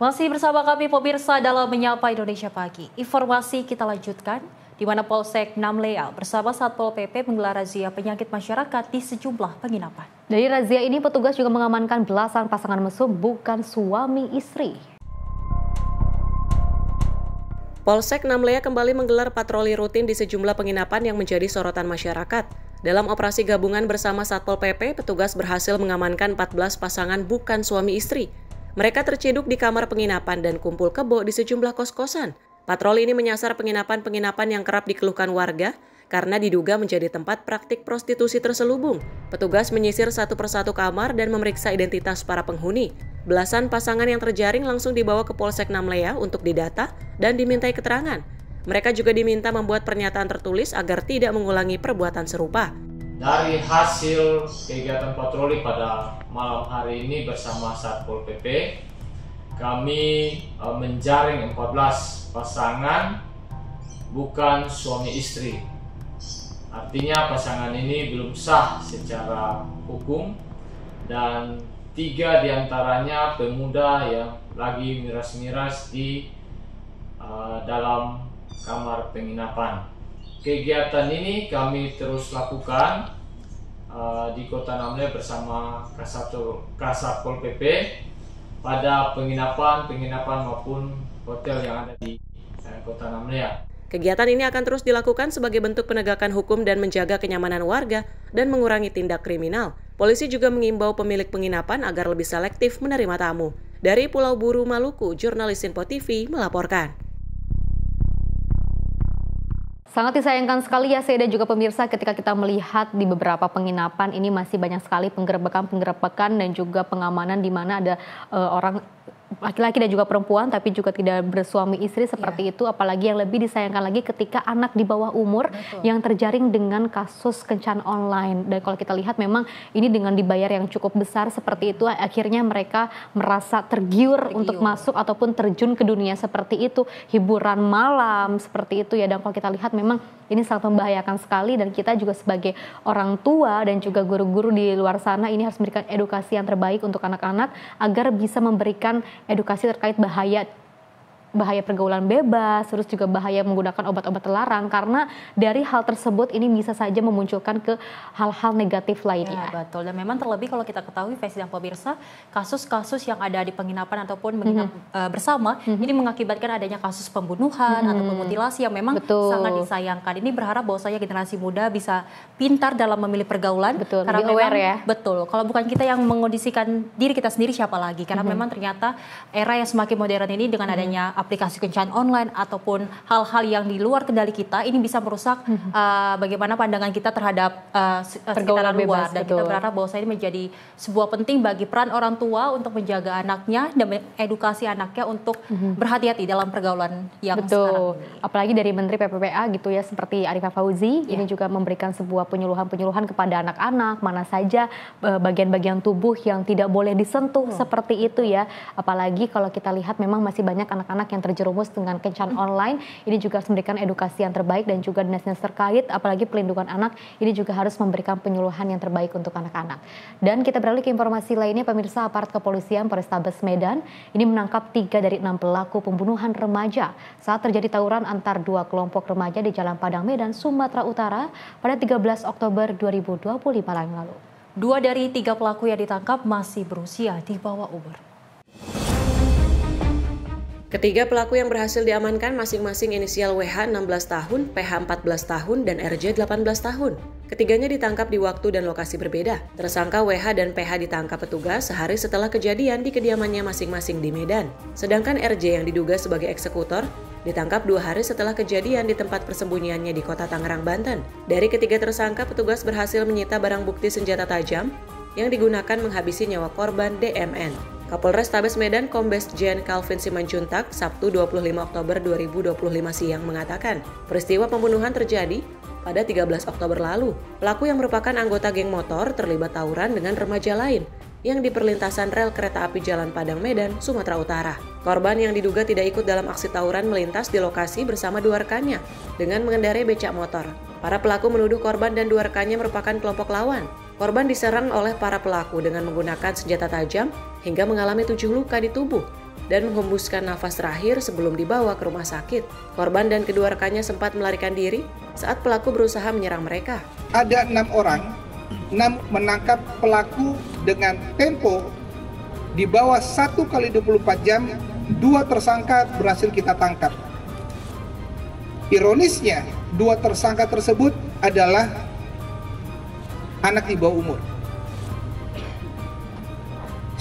Masih bersama kami pemirsa dalam Menyapa Indonesia Pagi. Informasi kita lanjutkan, di mana Polsek Namlea bersama Satpol PP menggelar razia penyakit masyarakat di sejumlah penginapan. Dari razia ini, petugas juga mengamankan belasan pasangan mesum bukan suami istri. Polsek Namlea kembali menggelar patroli rutin di sejumlah penginapan yang menjadi sorotan masyarakat. Dalam operasi gabungan bersama Satpol PP, petugas berhasil mengamankan 14 pasangan bukan suami istri. Mereka terciduk di kamar penginapan dan kumpul kebo di sejumlah kos-kosan. Patroli ini menyasar penginapan-penginapan yang kerap dikeluhkan warga karena diduga menjadi tempat praktik prostitusi terselubung. Petugas menyisir satu persatu kamar dan memeriksa identitas para penghuni. Belasan pasangan yang terjaring langsung dibawa ke Polsek Namlea untuk didata dan dimintai keterangan. Mereka juga diminta membuat pernyataan tertulis agar tidak mengulangi perbuatan serupa. Dari hasil kegiatan patroli pada malam hari ini bersama Satpol PP, kami menjaring 14 pasangan bukan suami istri. Artinya pasangan ini belum sah secara hukum dan 3 diantaranya pemuda yang lagi miras-miras di dalam kamar penginapan. Kegiatan ini kami terus lakukan di Kota Namlea bersama Kasatpol PP pada penginapan maupun hotel yang ada di Kota Namlea. Kegiatan ini akan terus dilakukan sebagai bentuk penegakan hukum dan menjaga kenyamanan warga dan mengurangi tindak kriminal. Polisi juga mengimbau pemilik penginapan agar lebih selektif menerima tamu. Dari Pulau Buru, Maluku, jurnalis Sinpo TV melaporkan. Sangat disayangkan sekali ya saya dan juga pemirsa ketika kita melihat di beberapa penginapan ini masih banyak sekali penggerebekan dan juga pengamanan di mana ada orang laki-laki dan juga perempuan tapi juga tidak bersuami istri seperti itu, apalagi yang lebih disayangkan lagi ketika anak di bawah umur yang terjaring dengan kasus kencan online. Dan kalau kita lihat memang ini dengan dibayar yang cukup besar seperti itu, akhirnya mereka merasa tergiur untuk masuk ataupun terjun ke dunia seperti itu, hiburan malam seperti itu ya. Dan kalau kita lihat memang ini sangat membahayakan sekali, dan kita juga sebagai orang tua dan juga guru-guru di luar sana ini harus memberikan edukasi yang terbaik untuk anak-anak agar bisa memberikan edukasi terkait bahaya pergaulan bebas, terus juga bahaya menggunakan obat-obat terlarang, karena dari hal tersebut ini bisa saja memunculkan ke hal-hal negatif lainnya. Ya, betul, dan memang terlebih kalau kita ketahui Festi dan pemirsa, kasus-kasus yang ada di penginapan ataupun menginap bersama ini mengakibatkan adanya kasus pembunuhan ataupun mutilasi yang memang sangat disayangkan. Ini berharap bahwasanya generasi muda bisa pintar dalam memilih pergaulan, karena memang aware ya. Betul, kalau bukan kita yang mengondisikan diri kita sendiri siapa lagi, karena memang ternyata era yang semakin modern ini dengan adanya aplikasi kencan online ataupun hal-hal yang di luar kendali kita ini bisa merusak bagaimana pandangan kita terhadap pergaulan luar. Dan kita berharap bahwa ini menjadi sebuah penting bagi peran orang tua untuk menjaga anaknya dan edukasi anaknya untuk berhati-hati dalam pergaulan yang sekarang ini. Apalagi dari Menteri PPPA gitu ya, seperti Arifah Fauzi ini juga memberikan sebuah penyuluhan kepada anak-anak mana saja bagian-bagian tubuh yang tidak boleh disentuh seperti itu ya. Apalagi kalau kita lihat memang masih banyak anak-anak yang terjerumus dengan kencan online. Ini juga harus memberikan edukasi yang terbaik, dan juga dinas-dinas terkait apalagi pelindungan anak ini juga harus memberikan penyuluhan yang terbaik untuk anak-anak. Dan kita beralih ke informasi lainnya, pemirsa. Aparat kepolisian Polrestabes Medan ini menangkap 3 dari 6 pelaku pembunuhan remaja saat terjadi tawuran antar 2 kelompok remaja di Jalan Padang Medan, Sumatera Utara pada 13 Oktober 2025 lalu. 2 dari 3 pelaku yang ditangkap masih berusia di bawah umur. Ketiga pelaku yang berhasil diamankan masing-masing inisial WH 16 tahun, PH 14 tahun, dan RJ 18 tahun. Ketiganya ditangkap di waktu dan lokasi berbeda. Tersangka WH dan PH ditangkap petugas sehari setelah kejadian di kediamannya masing-masing di Medan. Sedangkan RJ yang diduga sebagai eksekutor ditangkap 2 hari setelah kejadian di tempat persembunyiannya di Kota Tangerang, Banten. Dari ketiga tersangka, petugas berhasil menyita barang bukti senjata tajam yang digunakan menghabisi nyawa korban DMN. Kapolres Tabes Medan Kombes Jen Calvin Simanjuntak Sabtu 25 Oktober 2025 siang mengatakan, peristiwa pembunuhan terjadi pada 13 Oktober lalu. Pelaku yang merupakan anggota geng motor terlibat tawuran dengan remaja lain yang di perlintasan rel kereta api Jalan Padang Medan, Sumatera Utara. Korban yang diduga tidak ikut dalam aksi tawuran melintas di lokasi bersama 2 rekannya dengan mengendarai becak motor. Para pelaku menuduh korban dan 2 rekannya merupakan kelompok lawan. Korban diserang oleh para pelaku dengan menggunakan senjata tajam hingga mengalami 7 luka di tubuh dan menghembuskan nafas terakhir sebelum dibawa ke rumah sakit. Korban dan kedua rekannya sempat melarikan diri saat pelaku berusaha menyerang mereka. Ada 6 orang, 6 menangkap pelaku dengan tempo di bawah 1 kali 24 jam, 2 tersangka berhasil kita tangkap. Ironisnya, 2 tersangka tersebut adalah anak di bawah umur.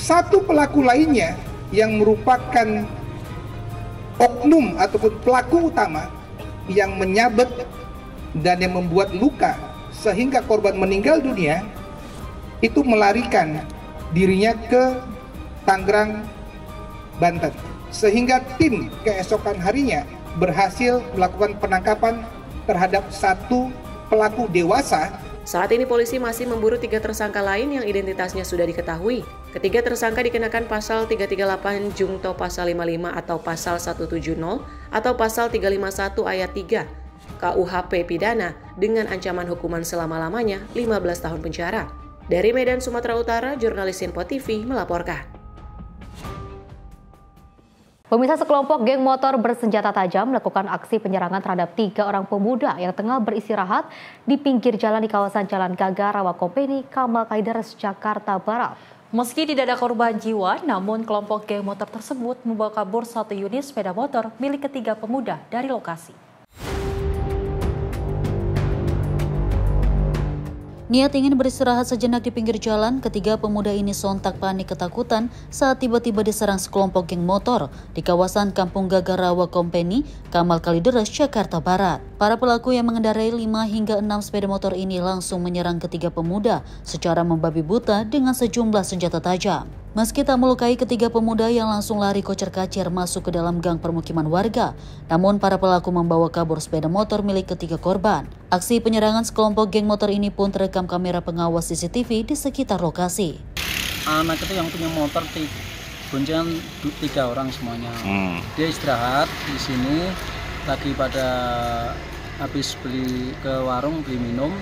1 pelaku lainnya yang merupakan oknum ataupun pelaku utama yang menyabet dan yang membuat luka sehingga korban meninggal dunia, itu melarikan dirinya ke Tangerang, Banten. Sehingga tim keesokan harinya berhasil melakukan penangkapan terhadap 1 pelaku dewasa. Saat ini polisi masih memburu 3 tersangka lain yang identitasnya sudah diketahui. Ketiga tersangka dikenakan pasal 338 Jungto pasal 55 atau pasal 170 atau pasal 351 ayat 3 KUHP pidana dengan ancaman hukuman selama-lamanya 15 tahun penjara. Dari Medan, Sumatera Utara, jurnalis Info TV melaporkan. Pemirsa, sekelompok geng motor bersenjata tajam melakukan aksi penyerangan terhadap 3 orang pemuda yang tengah beristirahat di pinggir jalan di kawasan Jalan Gaga, Rawakompeni, Kamal Kalideres, Jakarta Barat. Meski tidak ada korban jiwa, namun kelompok geng motor tersebut membawa kabur 1 unit sepeda motor milik ketiga pemuda dari lokasi. Niat ingin beristirahat sejenak di pinggir jalan, ketiga pemuda ini sontak panik ketakutan saat tiba-tiba diserang sekelompok geng motor di kawasan Kampung Gagarawa Company, Kamal Kalideres, Jakarta Barat. Para pelaku yang mengendarai 5 hingga 6 sepeda motor ini langsung menyerang ketiga pemuda secara membabi buta dengan sejumlah senjata tajam. Meski tak melukai ketiga pemuda yang langsung lari kocar-kacir masuk ke dalam gang permukiman warga, namun para pelaku membawa kabur sepeda motor milik ketiga korban. Aksi penyerangan sekelompok geng motor ini pun terekam kamera pengawas CCTV di sekitar lokasi. Anak itu yang punya motor boncengan 3 orang semuanya. Dia istirahat di sini, lagi pada habis beli ke warung beli minum.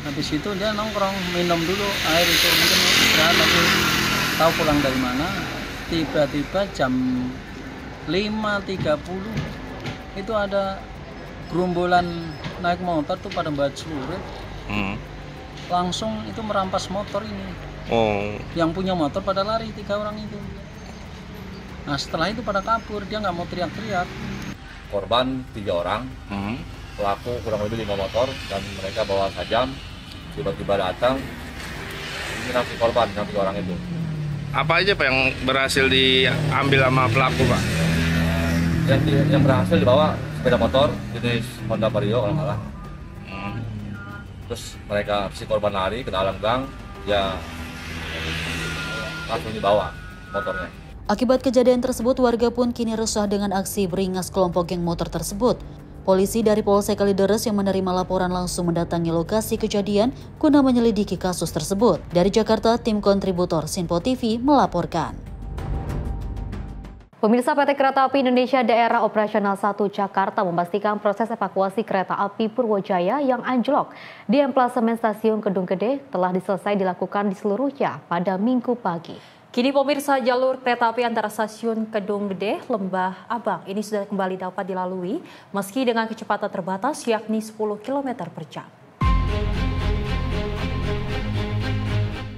Habis itu dia nongkrong minum dulu air itu, mungkin istirahat lagi, tahu pulang dari mana. Tiba-tiba jam 5.30 itu ada gerombolan naik motor tuh pada baju celurit. Langsung itu merampas motor ini. Yang punya motor pada lari 3 orang itu. Nah setelah itu pada kabur, dia nggak mau teriak-teriak. Korban 3 orang, pelaku kurang lebih 5 motor dan mereka bawa tajam. Tiba-tiba datang, ini si korban yang 3 orang itu. Apa aja Pak yang berhasil diambil sama pelaku Pak? Yang berhasil dibawa sepeda motor jenis Honda Vario kalau nggak salah. Terus mereka si korban lari ke dalam gang, ya langsung dibawa motornya. Akibat kejadian tersebut, warga pun kini resah dengan aksi beringas kelompok geng motor tersebut. Polisi dari Polsek Kalideres yang menerima laporan langsung mendatangi lokasi kejadian guna menyelidiki kasus tersebut. Dari Jakarta, tim kontributor Sinpo TV melaporkan. Pemirsa, PT Kereta Api Indonesia Daerah Operasional 1 Jakarta memastikan proses evakuasi kereta api Purwojaya yang anjlok di emplasemen stasiun Kedung Gede telah selesai dilakukan di seluruhnya pada Minggu pagi. Kini pemirsa, jalur kereta api antara stasiun Kedung Gede, Lembah Abang ini sudah kembali dapat dilalui meski dengan kecepatan terbatas yakni 10 km per jam.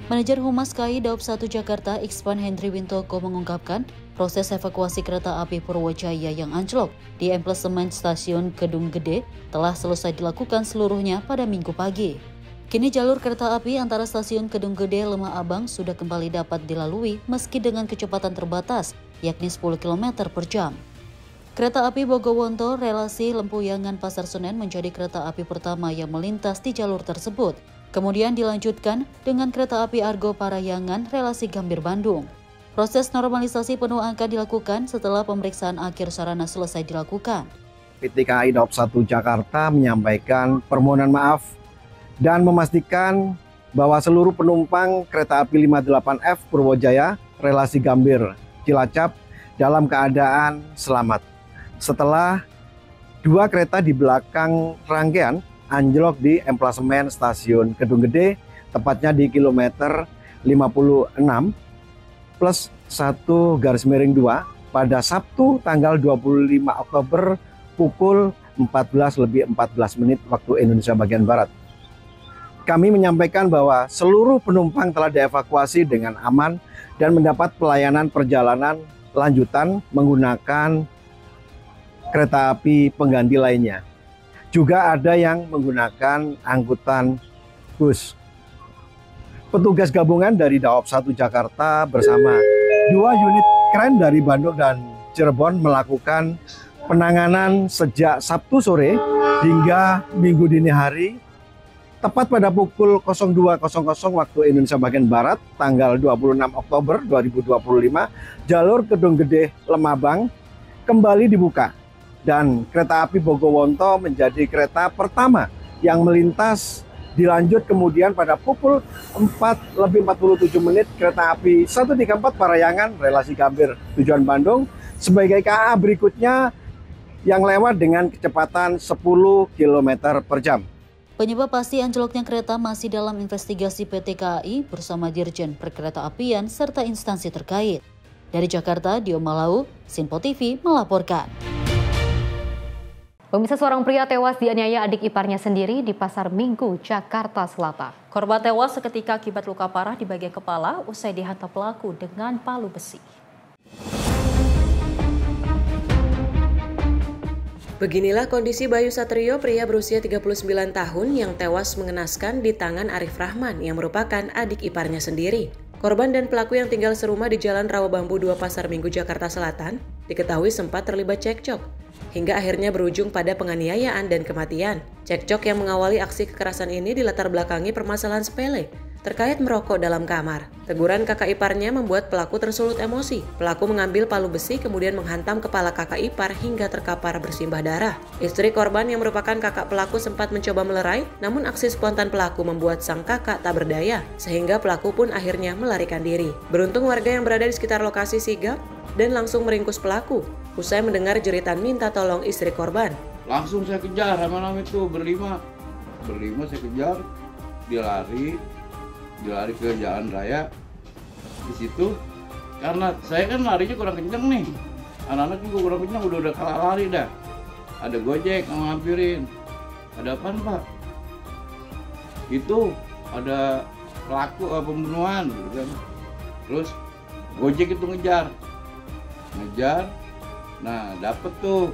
Manajer Humas KAI Daob 1 Jakarta, Ikspan Hendri Wintoko mengungkapkan proses evakuasi kereta api Purwojaya yang anjlok di emplasemen stasiun Kedung Gede telah selesai dilakukan seluruhnya pada Minggu pagi. Kini jalur kereta api antara stasiun Kedung Gede Lembah Abang sudah kembali dapat dilalui meski dengan kecepatan terbatas, yakni 10 km per jam. Kereta api Bogowonto relasi Lempuyangan Pasar Senen menjadi kereta api pertama yang melintas di jalur tersebut. Kemudian dilanjutkan dengan kereta api Argo Parayangan relasi Gambir Bandung. Proses normalisasi penuh akan dilakukan setelah pemeriksaan akhir sarana selesai dilakukan. PT KAI Daob 1 Jakarta menyampaikan permohonan maaf dan memastikan bahwa seluruh penumpang kereta api 58F Purwojaya relasi Gambir Cilacap dalam keadaan selamat. Setelah 2 kereta di belakang rangkaian anjlok di emplasemen stasiun Kedung Gede, tepatnya di kilometer 56 plus 1/2 pada Sabtu tanggal 25 Oktober pukul 14:14 waktu Indonesia bagian Barat. Kami menyampaikan bahwa seluruh penumpang telah dievakuasi dengan aman dan mendapat pelayanan perjalanan lanjutan menggunakan kereta api pengganti lainnya. Juga ada yang menggunakan angkutan bus. Petugas gabungan dari Daob 1 Jakarta bersama 2 unit kren dari Bandung dan Cirebon melakukan penanganan sejak Sabtu sore hingga Minggu dini hari. Tepat pada pukul 02.00 waktu Indonesia bagian Barat, tanggal 26 Oktober 2025, jalur Kedung Gede Lembah Abang kembali dibuka. Dan kereta api Bogowonto menjadi kereta pertama yang melintas. Dilanjut kemudian pada pukul 4:47 kereta api 134 Parayangan relasi Gambir tujuan Bandung sebagai KA berikutnya yang lewat dengan kecepatan 10 km per jam. Penyebab pasti anjloknya kereta masih dalam investigasi PT KAI bersama Dirjen Perkeretaapian serta instansi terkait. Dari Jakarta, Dio Malau, Sinpo TV melaporkan. Pemirsa, seorang pria tewas dianiaya adik iparnya sendiri di Pasar Minggu, Jakarta Selatan. Korban tewas seketika akibat luka parah di bagian kepala usai dihantam pelaku dengan palu besi. Beginilah kondisi Bayu Satrio, pria berusia 39 tahun yang tewas mengenaskan di tangan Arif Rahman yang merupakan adik iparnya sendiri. Korban dan pelaku yang tinggal serumah di Jalan Rawabambu 2 Pasar Minggu, Jakarta Selatan, diketahui sempat terlibat cekcok, hingga akhirnya berujung pada penganiayaan dan kematian. Cekcok yang mengawali aksi kekerasan ini dilatar belakangi permasalahan sepele terkait merokok dalam kamar. Teguran kakak iparnya membuat pelaku tersulut emosi. Pelaku mengambil palu besi kemudian menghantam kepala kakak ipar hingga terkapar bersimbah darah. Istri korban yang merupakan kakak pelaku sempat mencoba melerai, namun aksi spontan pelaku membuat sang kakak tak berdaya, sehingga pelaku pun akhirnya melarikan diri. Beruntung warga yang berada di sekitar lokasi sigap dan langsung meringkus pelaku usai mendengar jeritan minta tolong istri korban. Langsung saya kejar, malam itu berlima saya kejar, dia lari ke jalan raya. Di situ karena saya kan larinya kurang kenceng nih, anak-anak juga kurang kenceng, udah kalah lari dah. Ada Gojek yang ngampirin. Ada apaan Pak? Itu ada pelaku pembunuhan gitu kan. Terus Gojek itu ngejar, nah dapet tuh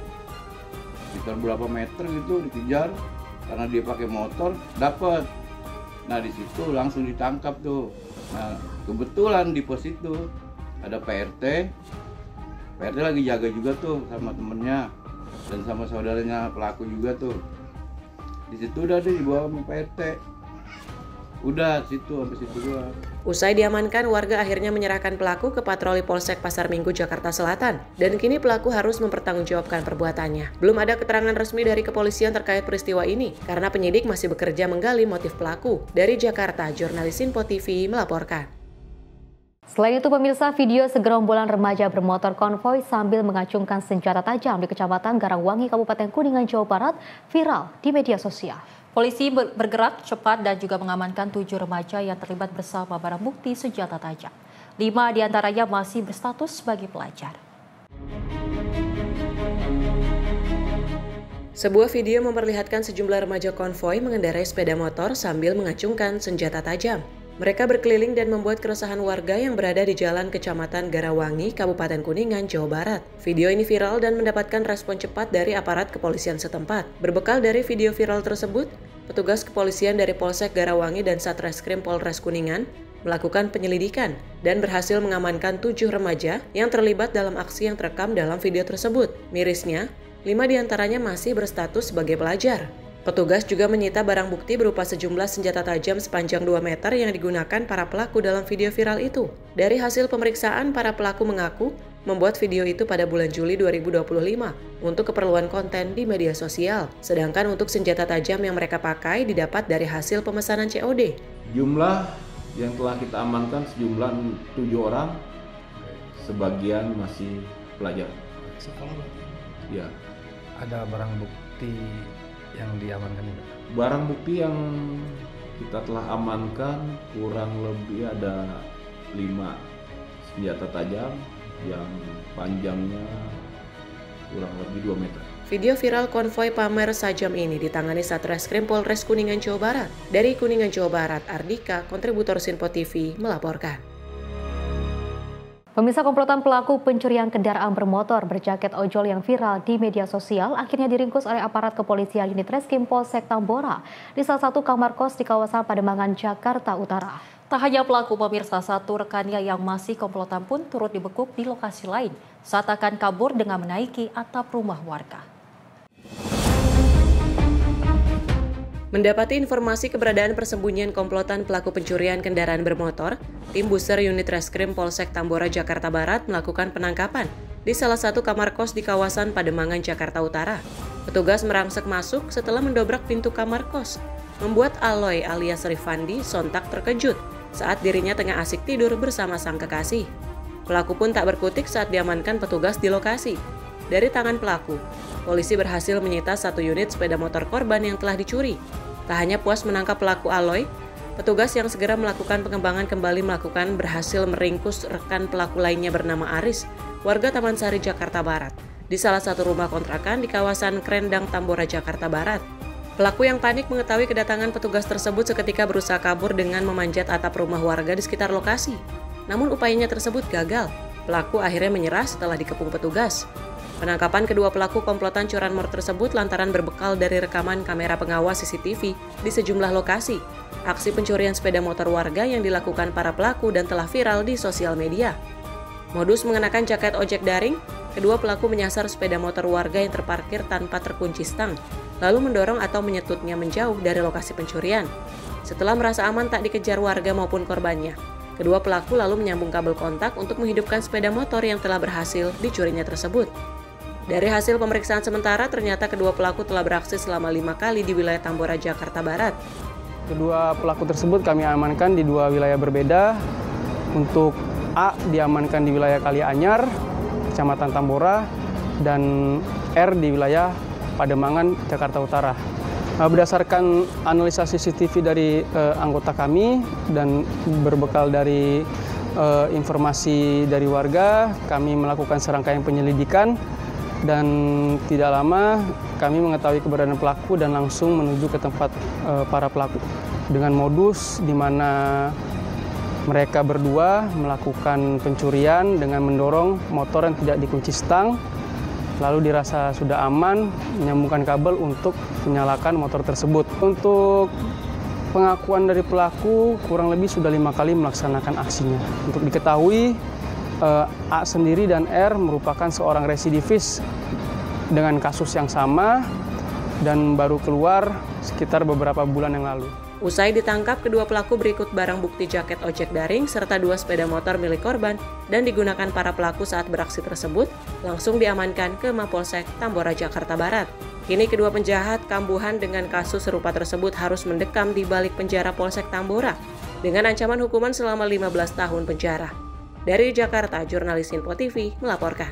sekitar berapa meter gitu dikejar, karena dia pakai motor dapet. Nah di situ langsung ditangkap tuh. Nah kebetulan di pos itu ada PRT lagi jaga juga tuh sama temennya dan sama saudaranya pelaku juga tuh. Di situ udah dibawa sama PRT. Udah situ sampai situ doang. Usai diamankan, warga akhirnya menyerahkan pelaku ke patroli Polsek Pasar Minggu, Jakarta Selatan. Dan kini pelaku harus mempertanggungjawabkan perbuatannya. Belum ada keterangan resmi dari kepolisian terkait peristiwa ini, karena penyidik masih bekerja menggali motif pelaku. Dari Jakarta, jurnalis Info TV melaporkan. Selain itu, pemirsa, video segerombolan remaja bermotor konvoi sambil mengacungkan senjata tajam di Kecamatan Garangwangi, Kabupaten Kuningan, Jawa Barat, viral di media sosial. Polisi bergerak cepat dan juga mengamankan 7 remaja yang terlibat bersama barang bukti senjata tajam. 5 diantaranya masih berstatus sebagai pelajar. Sebuah video memperlihatkan sejumlah remaja konvoi mengendarai sepeda motor sambil mengacungkan senjata tajam. Mereka berkeliling dan membuat keresahan warga yang berada di Jalan Kecamatan Garangwangi, Kabupaten Kuningan, Jawa Barat. Video ini viral dan mendapatkan respon cepat dari aparat kepolisian setempat. Berbekal dari video viral tersebut, petugas kepolisian dari Polsek Garangwangi dan Satreskrim Polres Kuningan melakukan penyelidikan dan berhasil mengamankan 7 remaja yang terlibat dalam aksi yang terekam dalam video tersebut. Mirisnya, 5 diantaranya masih berstatus sebagai pelajar. Petugas juga menyita barang bukti berupa sejumlah senjata tajam sepanjang 2 meter yang digunakan para pelaku dalam video viral itu. Dari hasil pemeriksaan, para pelaku mengaku membuat video itu pada bulan Juli 2025 untuk keperluan konten di media sosial. Sedangkan untuk senjata tajam yang mereka pakai didapat dari hasil pemesanan COD. Jumlah yang telah kita amankan sejumlah 7 orang, sebagian masih pelajar. Sekolah? Ya. Ada barang bukti yang diamankan juga? Barang bukti yang kita telah amankan kurang lebih ada 5 senjata tajam yang panjangnya kurang lebih 2 meter. Video viral konvoi pamer sajam ini ditangani Satreskrim Polres Kuningan, Jawa Barat. Dari Kuningan, Jawa Barat, Ardika, kontributor Sinpo TV, melaporkan. Pemirsa, komplotan pelaku pencurian kendaraan bermotor berjaket ojol yang viral di media sosial akhirnya diringkus oleh aparat kepolisian unit Reskrim Polsek Tambora di salah satu kamar kos di kawasan Pademangan, Jakarta Utara. Tak hanya pelaku, pemirsa, satu rekannya yang masih komplotan pun turut dibekuk di lokasi lain saat akan kabur dengan menaiki atap rumah warga. Mendapati informasi keberadaan persembunyian komplotan pelaku pencurian kendaraan bermotor, tim Buser unit Reskrim Polsek Tambora, Jakarta Barat melakukan penangkapan di salah satu kamar kos di kawasan Pademangan, Jakarta Utara. Petugas merangsek masuk setelah mendobrak pintu kamar kos, membuat Aloy alias Rifandi sontak terkejut saat dirinya tengah asik tidur bersama sang kekasih. Pelaku pun tak berkutik saat diamankan petugas di lokasi. Dari tangan pelaku, polisi berhasil menyita 1 unit sepeda motor korban yang telah dicuri. Tak hanya puas menangkap pelaku Aloy, petugas yang segera melakukan pengembangan kembali berhasil meringkus rekan pelaku lainnya bernama Aris, warga Taman Sari, Jakarta Barat, di salah satu rumah kontrakan di kawasan Krendang, Tambora, Jakarta Barat. Pelaku yang panik mengetahui kedatangan petugas tersebut seketika berusaha kabur dengan memanjat atap rumah warga di sekitar lokasi. Namun upayanya tersebut gagal. Pelaku akhirnya menyerah setelah dikepung petugas. Penangkapan kedua pelaku komplotan curanmor tersebut lantaran berbekal dari rekaman kamera pengawas CCTV di sejumlah lokasi. Aksi pencurian sepeda motor warga yang dilakukan para pelaku dan telah viral di sosial media. Modus mengenakan jaket ojek daring, kedua pelaku menyasar sepeda motor warga yang terparkir tanpa terkunci stang, lalu mendorong atau menyetutnya menjauh dari lokasi pencurian. Setelah merasa aman tak dikejar warga maupun korbannya, kedua pelaku lalu menyambung kabel kontak untuk menghidupkan sepeda motor yang telah berhasil dicurinya tersebut. Dari hasil pemeriksaan sementara, ternyata kedua pelaku telah beraksi selama 5 kali di wilayah Tambora, Jakarta Barat. Kedua pelaku tersebut kami amankan di 2 wilayah berbeda. Untuk A diamankan di wilayah Kalianyar, Kecamatan Tambora, dan R di wilayah Pademangan, Jakarta Utara. Berdasarkan analisa CCTV dari anggota kami dan berbekal dari informasi dari warga, kami melakukan serangkaian penyelidikan. Dan tidak lama kami mengetahui keberadaan pelaku dan langsung menuju ke tempat para pelaku dengan modus di mana mereka berdua melakukan pencurian dengan mendorong motor yang tidak dikunci stang, lalu dirasa sudah aman menyambungkan kabel untuk menyalakan motor tersebut. Untuk pengakuan dari pelaku kurang lebih sudah 5 kali melaksanakan aksinya. Untuk diketahui, A sendiri dan R merupakan seorang residivis dengan kasus yang sama dan baru keluar sekitar beberapa bulan yang lalu. Usai ditangkap, kedua pelaku berikut barang bukti jaket ojek daring serta 2 sepeda motor milik korban dan digunakan para pelaku saat beraksi tersebut langsung diamankan ke Mapolsek Tambora, Jakarta Barat. Kini kedua penjahat kambuhan dengan kasus serupa tersebut harus mendekam di balik penjara Polsek Tambora dengan ancaman hukuman selama 15 tahun penjara. Dari Jakarta, jurnalis Info TV melaporkan.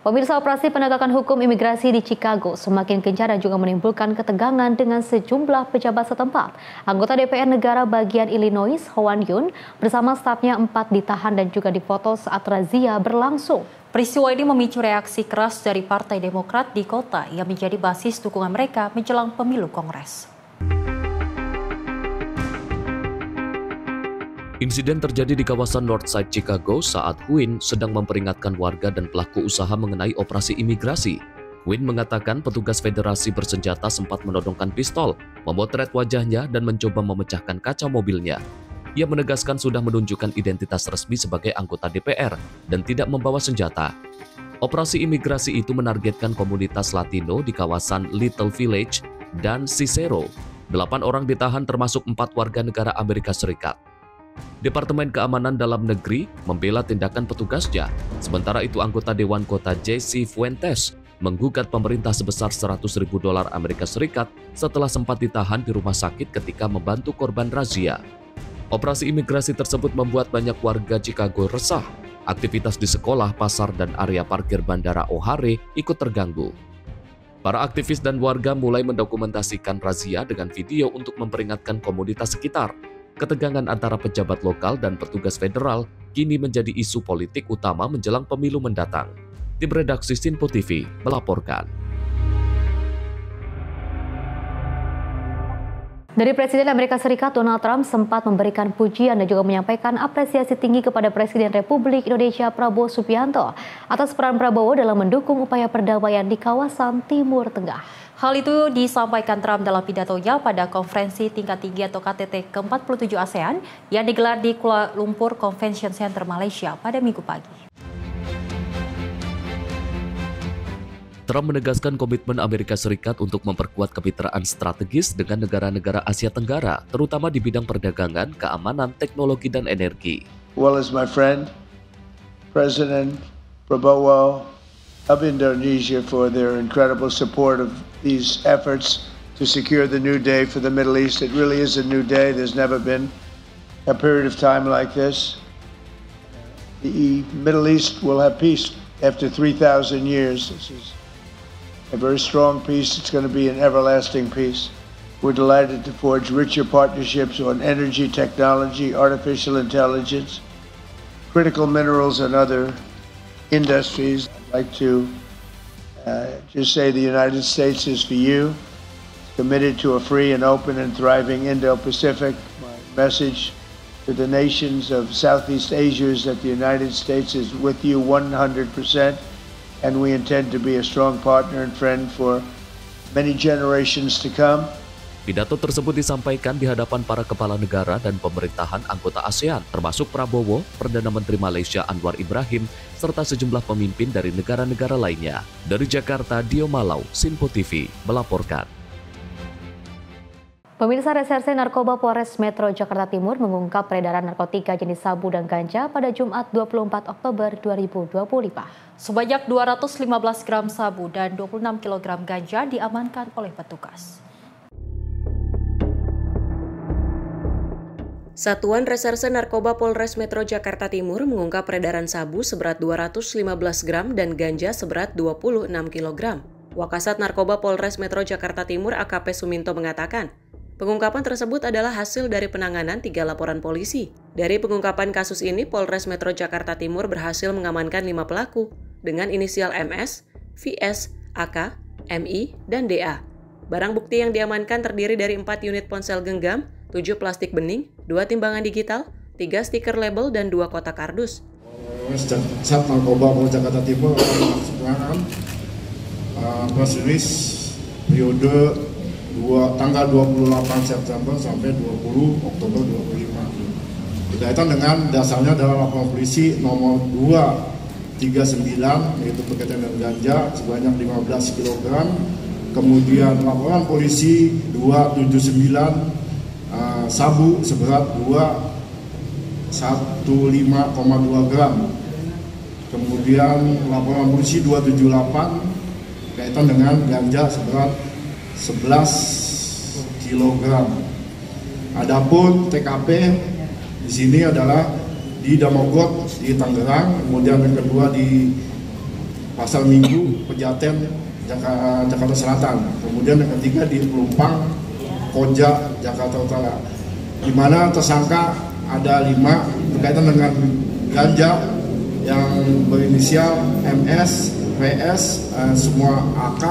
Pemirsa, operasi penegakan hukum imigrasi di Chicago semakin gencar dan juga menimbulkan ketegangan dengan sejumlah pejabat setempat. Anggota DPR negara bagian Illinois, Hwan Yun, bersama stafnya 4 ditahan dan juga difoto saat razia berlangsung. Peristiwa ini memicu reaksi keras dari Partai Demokrat di kota yang menjadi basis dukungan mereka menjelang pemilu Kongres. Insiden terjadi di kawasan Northside Chicago saat Hwin sedang memperingatkan warga dan pelaku usaha mengenai operasi imigrasi. Hwin mengatakan petugas federasi bersenjata sempat menodongkan pistol, memotret wajahnya dan mencoba memecahkan kaca mobilnya. Ia menegaskan sudah menunjukkan identitas resmi sebagai anggota DPR dan tidak membawa senjata. Operasi imigrasi itu menargetkan komunitas Latino di kawasan Little Village dan Cicero. 8 orang ditahan termasuk 4 warga negara Amerika Serikat. Departemen Keamanan Dalam Negeri membela tindakan petugasnya, sementara itu anggota Dewan Kota Jesse Fuentes menggugat pemerintah sebesar $100.000 Amerika Serikat setelah sempat ditahan di rumah sakit ketika membantu korban razia. Operasi imigrasi tersebut membuat banyak warga Chicago resah. Aktivitas di sekolah, pasar, dan area parkir Bandara O'Hare ikut terganggu. Para aktivis dan warga mulai mendokumentasikan razia dengan video untuk memperingatkan komunitas sekitar. Ketegangan antara pejabat lokal dan petugas federal kini menjadi isu politik utama menjelang pemilu mendatang. Tim redaksi Sinpo TV melaporkan. Dari Presiden Amerika Serikat, Donald Trump sempat memberikan pujian dan juga menyampaikan apresiasi tinggi kepada Presiden Republik Indonesia Prabowo Subianto atas peran Prabowo dalam mendukung upaya perdamaian di kawasan Timur Tengah. Hal itu disampaikan Trump dalam pidatonya pada konferensi tingkat tinggi atau KTT ke-47 ASEAN yang digelar di Kuala Lumpur Convention Center, Malaysia pada Minggu pagi. Trump menegaskan komitmen Amerika Serikat untuk memperkuat kemitraan strategis dengan negara-negara Asia Tenggara, terutama di bidang perdagangan, keamanan, teknologi, dan energi. Well as my friend, President Prabowo of Indonesia for their incredible support of these efforts to secure the new day for the Middle East. It really is a new day. There's never been a period of time like this. The Middle East will have peace after 3,000 years. This is a very strong peace. It's going to be an everlasting peace. We're delighted to forge richer partnerships on energy technology, artificial intelligence, critical minerals, and other industries. I'd like to just say the United States is for you, committed to a free and open and thriving Indo-Pacific. My message to the nations of Southeast Asia is that the United States is with you 100%, and we intend to be a strong partner and friend for many generations to come. Pidato tersebut disampaikan di hadapan para kepala negara dan pemerintahan anggota ASEAN, termasuk Prabowo, Perdana Menteri Malaysia Anwar Ibrahim, serta sejumlah pemimpin dari negara-negara lainnya. Dari Jakarta, Dio Malau, Sinpo TV, melaporkan. Pemirsa, Reserse Narkoba Polres Metro Jakarta Timur mengungkap peredaran narkotika jenis sabu dan ganja pada Jumat 24 Oktober 2025. Sebanyak 215 gram sabu dan 26 kg ganja diamankan oleh petugas. Satuan Reserse Narkoba Polres Metro Jakarta Timur mengungkap peredaran sabu seberat 215 gram dan ganja seberat 26 kg. Wakasat Narkoba Polres Metro Jakarta Timur AKP Suminto mengatakan, pengungkapan tersebut adalah hasil dari penanganan 3 laporan polisi. Dari pengungkapan kasus ini, Polres Metro Jakarta Timur berhasil mengamankan 5 pelaku dengan inisial MS, VS, AK, MI, dan DA. Barang bukti yang diamankan terdiri dari 4 unit ponsel genggam, 7 plastik bening, 2 timbangan digital, 3 stiker label, dan 2 kotak kardus. Sat Narkoba Polres Jakarta Timur melaksanakan press release periode tanggal 28 September sampai 20 Oktober 2025. Berkaitan dengan dasarnya adalah laporan polisi nomor 239 yaitu berkaitan dengan ganja sebanyak 15 kg. Kemudian laporan polisi 279 sabu seberat 215,2 gram. Kemudian laporan polisi 278 kaitan dengan ganja seberat 11 kg. Adapun TKP di sini adalah di Damogot di Tangerang, kemudian yang kedua di Pasar Minggu Pejaten Jakarta Selatan, kemudian yang ketiga di Pelumpang Koja Jakarta Utara, di mana tersangka ada 5 berkaitan dengan ganja yang berinisial MS, VS, semua AK,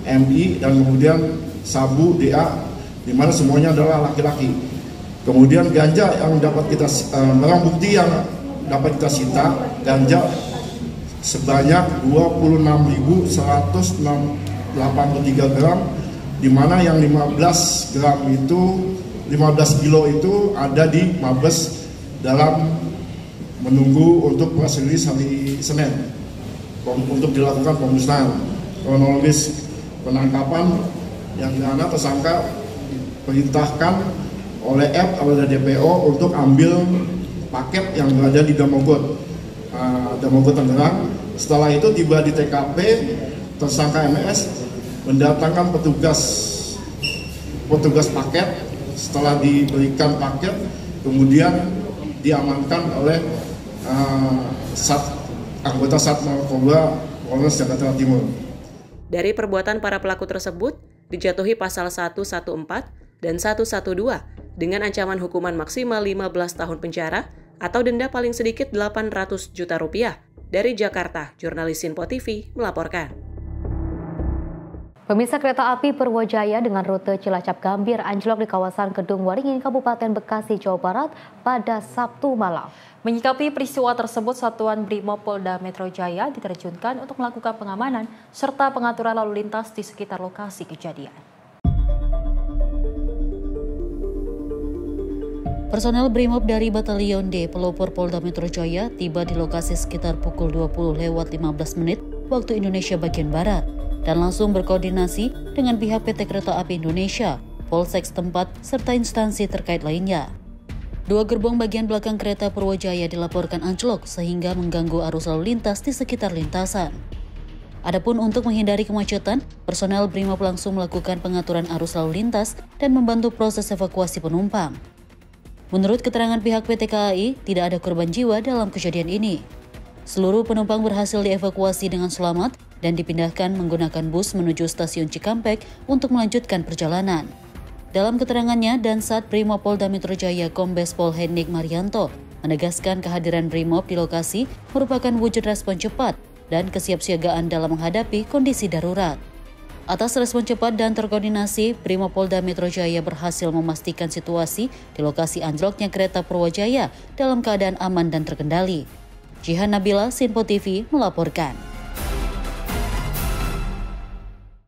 MI, dan kemudian sabu DA, di mana semuanya adalah laki-laki. Kemudian ganja yang dapat kita barang bukti yang dapat kita sita ganja sebanyak 26.183 gram, di mana yang 15 kilo itu ada di Mabes dalam menunggu untuk press release hari Senin untuk dilakukan pemusnahan. Kronologis penangkapan yang dimana tersangka diperintahkan oleh F oleh DPO untuk ambil paket yang berada di Damogot Tangerang. Setelah itu tiba di TKP, tersangka MS mendatangkan petugas paket. Setelah diberikan paket, kemudian diamankan oleh anggota Sat Narkoba Polres Jakarta Timur. Dari perbuatan para pelaku tersebut, dijatuhi pasal 114 dan 112 dengan ancaman hukuman maksimal 15 tahun penjara atau denda paling sedikit 800 juta rupiah. Dari Jakarta, jurnalis Sinpo TV melaporkan. Pemirsa, kereta api Purwojaya dengan rute Cilacap Gambir anjlok di kawasan Kedung Waringin, Kabupaten Bekasi, Jawa Barat pada Sabtu malam. Menyikapi peristiwa tersebut, Satuan Brimob Polda Metro Jaya diterjunkan untuk melakukan pengamanan serta pengaturan lalu lintas di sekitar lokasi kejadian. Personel Brimob dari Batalion D Pelopor Polda Metro Jaya tiba di lokasi sekitar pukul 20:15 waktu Indonesia bagian Barat dan langsung berkoordinasi dengan pihak PT Kereta Api Indonesia, Polsek setempat, serta instansi terkait lainnya. 2 gerbong bagian belakang kereta Purwojaya dilaporkan anjlok sehingga mengganggu arus lalu lintas di sekitar lintasan. Adapun untuk menghindari kemacetan, personel Brimob langsung melakukan pengaturan arus lalu lintas dan membantu proses evakuasi penumpang. Menurut keterangan pihak PT KAI, tidak ada korban jiwa dalam kejadian ini. Seluruh penumpang berhasil dievakuasi dengan selamat dan dipindahkan menggunakan bus menuju stasiun Cikampek untuk melanjutkan perjalanan. Dalam keterangannya, Dansat Brimob Polda Metro Jaya Kombes Pol Hendik Marianto menegaskan kehadiran Brimob di lokasi merupakan wujud respon cepat dan kesiapsiagaan dalam menghadapi kondisi darurat. Atas respon cepat dan terkoordinasi, Brimopolda Metro Jaya berhasil memastikan situasi di lokasi anjloknya kereta Purwojaya dalam keadaan aman dan terkendali. Jihan Nabila, Sinpo TV, melaporkan.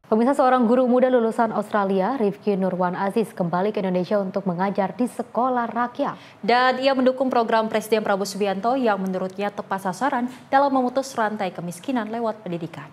Pemirsa, seorang guru muda lulusan Australia, Rifki Nurwan Aziz, kembali ke Indonesia untuk mengajar di sekolah rakyat. Dan ia mendukung program Presiden Prabowo Subianto yang menurutnya tepat sasaran dalam memutus rantai kemiskinan lewat pendidikan.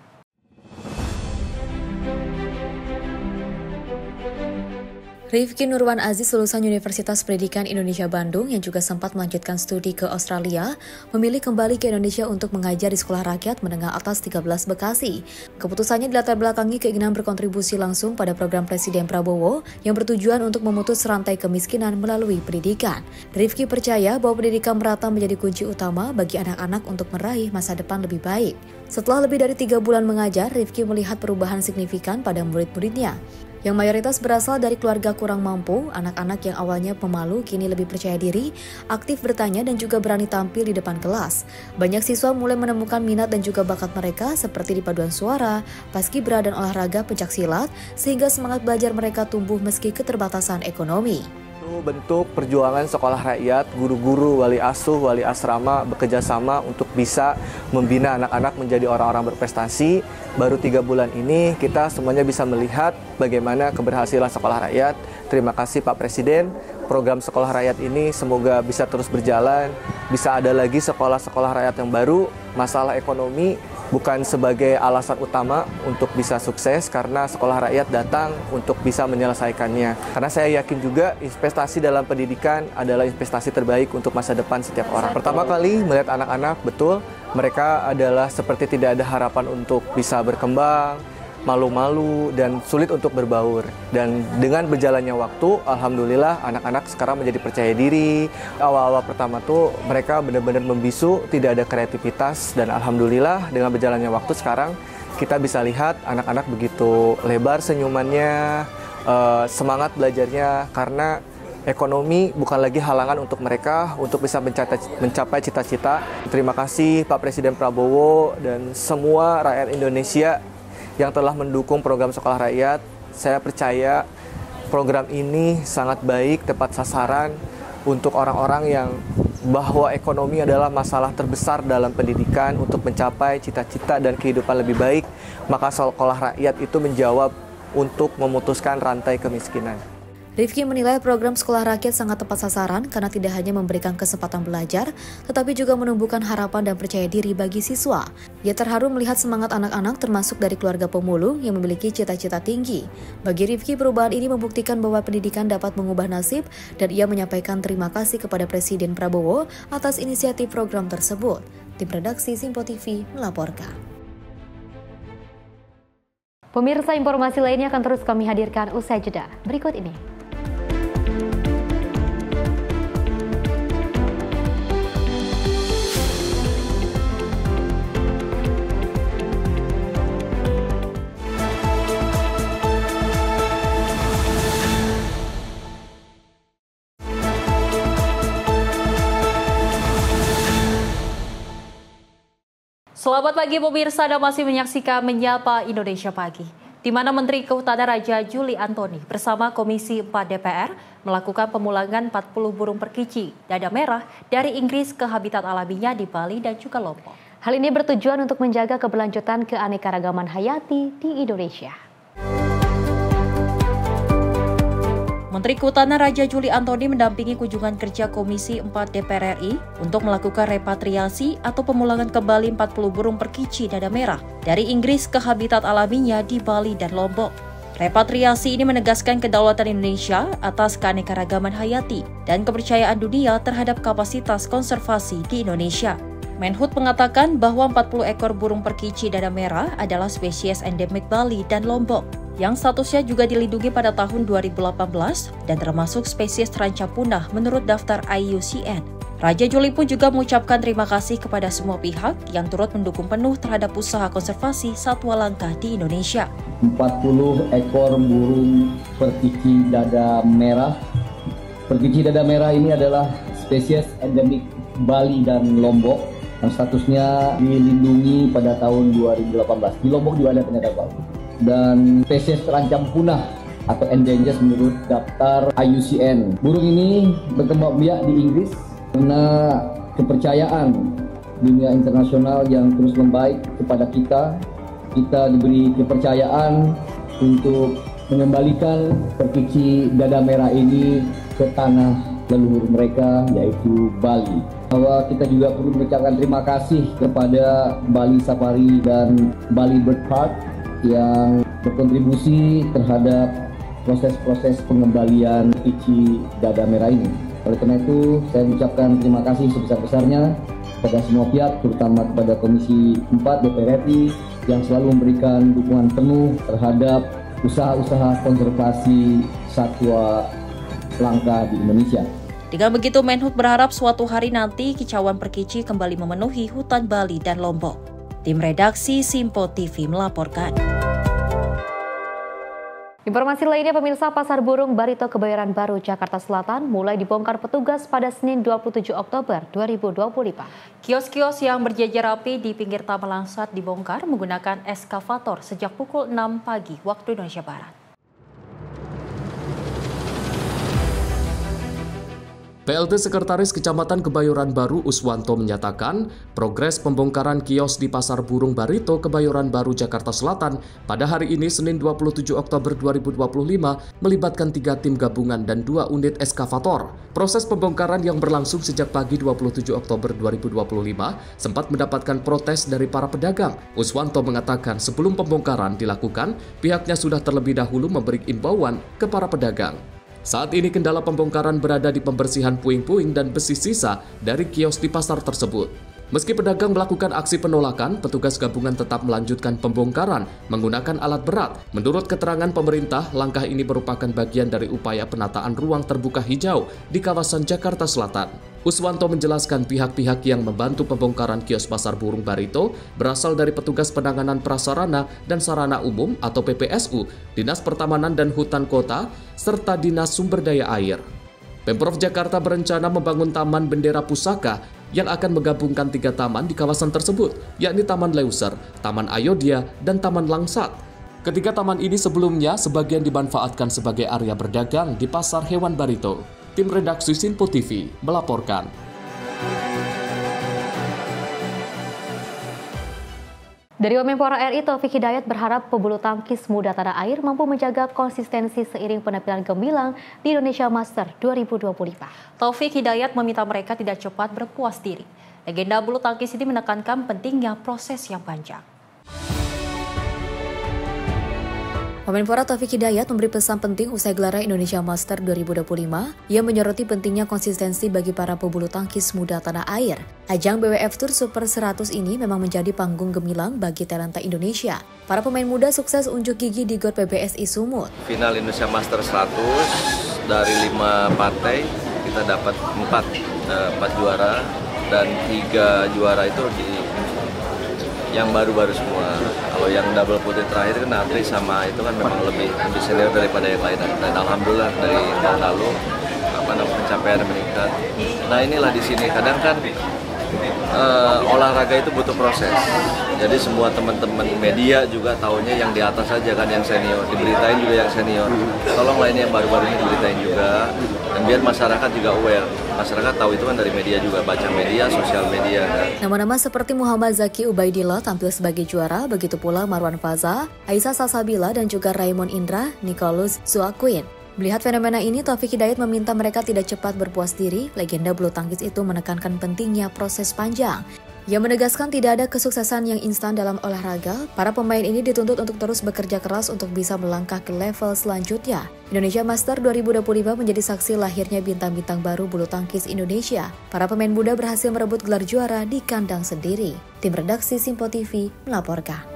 Rifki Nurwan Aziz, lulusan Universitas Pendidikan Indonesia Bandung yang juga sempat melanjutkan studi ke Australia, memilih kembali ke Indonesia untuk mengajar di Sekolah Rakyat Menengah Atas 13 Bekasi. Keputusannya dilatar belakangi keinginan berkontribusi langsung pada program Presiden Prabowo yang bertujuan untuk memutus rantai kemiskinan melalui pendidikan. Rifki percaya bahwa pendidikan merata menjadi kunci utama bagi anak-anak untuk meraih masa depan lebih baik. Setelah lebih dari 3 bulan mengajar, Rifki melihat perubahan signifikan pada murid-muridnya, yang mayoritas berasal dari keluarga kurang mampu. Anak-anak yang awalnya pemalu kini lebih percaya diri, aktif bertanya dan juga berani tampil di depan kelas. Banyak siswa mulai menemukan minat dan juga bakat mereka seperti di paduan suara, paskibra dan olahraga pencaksilat, sehingga semangat belajar mereka tumbuh meski keterbatasan ekonomi. Bentuk perjuangan sekolah rakyat, guru-guru, wali asuh, wali asrama bekerja sama untuk bisa membina anak-anak menjadi orang-orang berprestasi. Baru 3 bulan ini kita semuanya bisa melihat bagaimana keberhasilan sekolah rakyat. Terima kasih Pak Presiden, program sekolah rakyat ini semoga bisa terus berjalan, bisa ada lagi sekolah-sekolah rakyat yang baru. Masalah ekonomi bukan sebagai alasan utama untuk bisa sukses, karena sekolah rakyat datang untuk bisa menyelesaikannya. Karena saya yakin juga investasi dalam pendidikan adalah investasi terbaik untuk masa depan setiap orang. Pertama kali melihat anak-anak, betul, mereka adalah seperti tidak ada harapan untuk bisa berkembang, malu-malu dan sulit untuk berbaur. Dan dengan berjalannya waktu, alhamdulillah anak-anak sekarang menjadi percaya diri. Awal-awal pertama tuh mereka benar-benar membisu, tidak ada kreativitas, dan alhamdulillah dengan berjalannya waktu sekarang kita bisa lihat anak-anak begitu lebar senyumannya, semangat belajarnya, karena ekonomi bukan lagi halangan untuk mereka untuk bisa mencapai cita-cita. Terima kasih Pak Presiden Prabowo dan semua rakyat Indonesia yang telah mendukung program sekolah rakyat. Saya percaya program ini sangat baik, tepat sasaran untuk orang-orang yang bahwa ekonomi adalah masalah terbesar dalam pendidikan. Untuk mencapai cita-cita dan kehidupan lebih baik, maka sekolah rakyat itu menjawab untuk memutuskan rantai kemiskinan. Rifki menilai program sekolah rakyat sangat tepat sasaran karena tidak hanya memberikan kesempatan belajar, tetapi juga menumbuhkan harapan dan percaya diri bagi siswa. Ia terharu melihat semangat anak-anak termasuk dari keluarga pemulung yang memiliki cita-cita tinggi. Bagi Rifki, perubahan ini membuktikan bahwa pendidikan dapat mengubah nasib, dan ia menyampaikan terima kasih kepada Presiden Prabowo atas inisiatif program tersebut. Tim redaksi Sinpo TV melaporkan. Pemirsa, informasi lainnya akan terus kami hadirkan usai jeda berikut ini. Selamat pagi pemirsa, Anda masih menyaksikan Menyapa Indonesia Pagi, di mana Menteri Kehutanan Raja Juli Antoni bersama Komisi 4 DPR melakukan pemulangan 40 burung perkici dada merah dari Inggris ke habitat alaminya di Bali dan juga Lombok. Hal ini bertujuan untuk menjaga keberlanjutan keanekaragaman hayati di Indonesia. Menteri Kehutanan Raja Juli Antoni mendampingi kunjungan kerja Komisi 4 DPR RI untuk melakukan repatriasi atau pemulangan kembali 40 burung perkici dada merah dari Inggris ke habitat alaminya di Bali dan Lombok. Repatriasi ini menegaskan kedaulatan Indonesia atas keanekaragaman hayati dan kepercayaan dunia terhadap kapasitas konservasi di Indonesia. Menhub mengatakan bahwa 40 ekor burung perkici dada merah adalah spesies endemik Bali dan Lombok, yang statusnya juga dilindungi pada tahun 2018 dan termasuk spesies terancam punah menurut daftar IUCN. Raja Juli pun juga mengucapkan terima kasih kepada semua pihak yang turut mendukung penuh terhadap usaha konservasi satwa langka di Indonesia. 40 ekor burung perkici dada merah. Perkici dada merah ini adalah spesies endemik Bali dan Lombok yang statusnya dilindungi pada tahun 2018. Di Lombok juga ada penyakit baru. dan spesies terancam punah atau endangered menurut daftar IUCN. Burung ini berkembang biak di Inggris karena kepercayaan dunia internasional yang terus membaik kepada kita. Kita diberi kepercayaan untuk mengembalikan perkici dada merah ini ke tanah leluhur mereka, yaitu Bali. Bahwa kita juga perlu mengucapkan terima kasih kepada Bali Safari dan Bali Bird Park yang berkontribusi terhadap proses-proses pengembalian perkici dada merah ini. Oleh karena itu, saya mengucapkan terima kasih sebesar-besarnya kepada semua pihak, terutama kepada Komisi 4 DPR RI yang selalu memberikan dukungan penuh terhadap usaha-usaha konservasi satwa langka di Indonesia. Dengan begitu, Menhub berharap suatu hari nanti kicauan perkici kembali memenuhi hutan Bali dan Lombok. Tim redaksi Simpo TV melaporkan. Informasi lainnya, pemirsa, Pasar Burung Barito Kebayoran Baru, Jakarta Selatan mulai dibongkar petugas pada Senin 27 Oktober 2025. Kios-kios yang berjajar rapi di pinggir Taman Langsat dibongkar menggunakan eskavator sejak pukul 6 pagi waktu Indonesia Barat. PLT Sekretaris Kecamatan Kebayoran Baru Uswanto menyatakan progres pembongkaran kios di Pasar Burung Barito Kebayoran Baru Jakarta Selatan pada hari ini Senin 27 Oktober 2025 melibatkan 3 tim gabungan dan 2 unit eskavator. Proses pembongkaran yang berlangsung sejak pagi 27 Oktober 2025 sempat mendapatkan protes dari para pedagang. Uswanto mengatakan sebelum pembongkaran dilakukan, pihaknya sudah terlebih dahulu memberi imbauan ke para pedagang. Saat ini kendala pembongkaran berada di pembersihan puing-puing dan besi sisa dari kios di pasar tersebut. Meski pedagang melakukan aksi penolakan, petugas gabungan tetap melanjutkan pembongkaran menggunakan alat berat. Menurut keterangan pemerintah, langkah ini merupakan bagian dari upaya penataan ruang terbuka hijau di kawasan Jakarta Selatan. Uswanto menjelaskan pihak-pihak yang membantu pembongkaran kios Pasar Burung Barito berasal dari Petugas Penanganan Prasarana dan Sarana Umum atau PPSU, Dinas Pertamanan dan Hutan Kota, serta Dinas Sumber Daya Air. Pemprov Jakarta berencana membangun Taman Bendera Pusaka yang akan menggabungkan 3 taman di kawasan tersebut, yakni Taman Leuser, Taman Ayodhya, dan Taman Langsat. Ketiga taman ini sebelumnya sebagian dimanfaatkan sebagai area berdagang di Pasar Hewan Barito. Tim redaksi Simpo TV melaporkan. Dari Menpora RI, Taufik Hidayat berharap pebulu tangkis muda tanah air mampu menjaga konsistensi seiring penampilan gemilang di Indonesia Master 2025. Taufik Hidayat meminta mereka tidak cepat berpuas diri. Legenda bulu tangkis ini menekankan pentingnya proses yang panjang. Menpora Taufik Hidayat memberi pesan penting usai gelaran Indonesia Master 2025 yang menyoroti pentingnya konsistensi bagi para pebulu tangkis muda tanah air. Ajang BWF Tour Super 100 ini memang menjadi panggung gemilang bagi talenta Indonesia. Para pemain muda sukses unjuk gigi di GOR PBSI Sumut. Final Indonesia Master 100 dari 5 partai kita dapat 4 juara dan 3 juara itu yang baru-baru semua. Kalau yang double putih terakhir kan Adri sama itu kan memang lebih senior daripada yang lain. Dan alhamdulillah dari tahun lalu pencapaian meningkat. Nah inilah di sini kadang kan olahraga itu butuh proses. Jadi semua teman-teman media juga taunya yang di atas saja kan, yang senior, diberitain juga yang senior. Tolonglah ini yang baru-baru ini diberitain juga, dan biar masyarakat juga aware. Masyarakat tahu itu kan dari media juga, baca media, sosial media kan. Nama-nama seperti Muhammad Zaki Ubaidillah tampil sebagai juara, begitu pula Marwan Faza, Aisyah Salsabila, dan juga Raymond Indra, Nicholas Suaquin. Melihat fenomena ini, Taufik Hidayat meminta mereka tidak cepat berpuas diri. Legenda bulu tangkis itu menekankan pentingnya proses panjang. Ia menegaskan tidak ada kesuksesan yang instan dalam olahraga. Para pemain ini dituntut untuk terus bekerja keras untuk bisa melangkah ke level selanjutnya. Indonesia Master 2025 menjadi saksi lahirnya bintang-bintang baru bulu tangkis Indonesia. Para pemain muda berhasil merebut gelar juara di kandang sendiri. Tim redaksi Simpo TV melaporkan.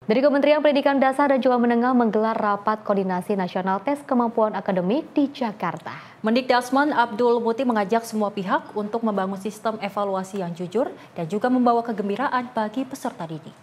Dari Kementerian Pendidikan Dasar dan juga Menengah menggelar rapat koordinasi nasional tes kemampuan akademik di Jakarta. Mendikdasman Abdul Muti mengajak semua pihak untuk membangun sistem evaluasi yang jujur dan juga membawa kegembiraan bagi peserta didik.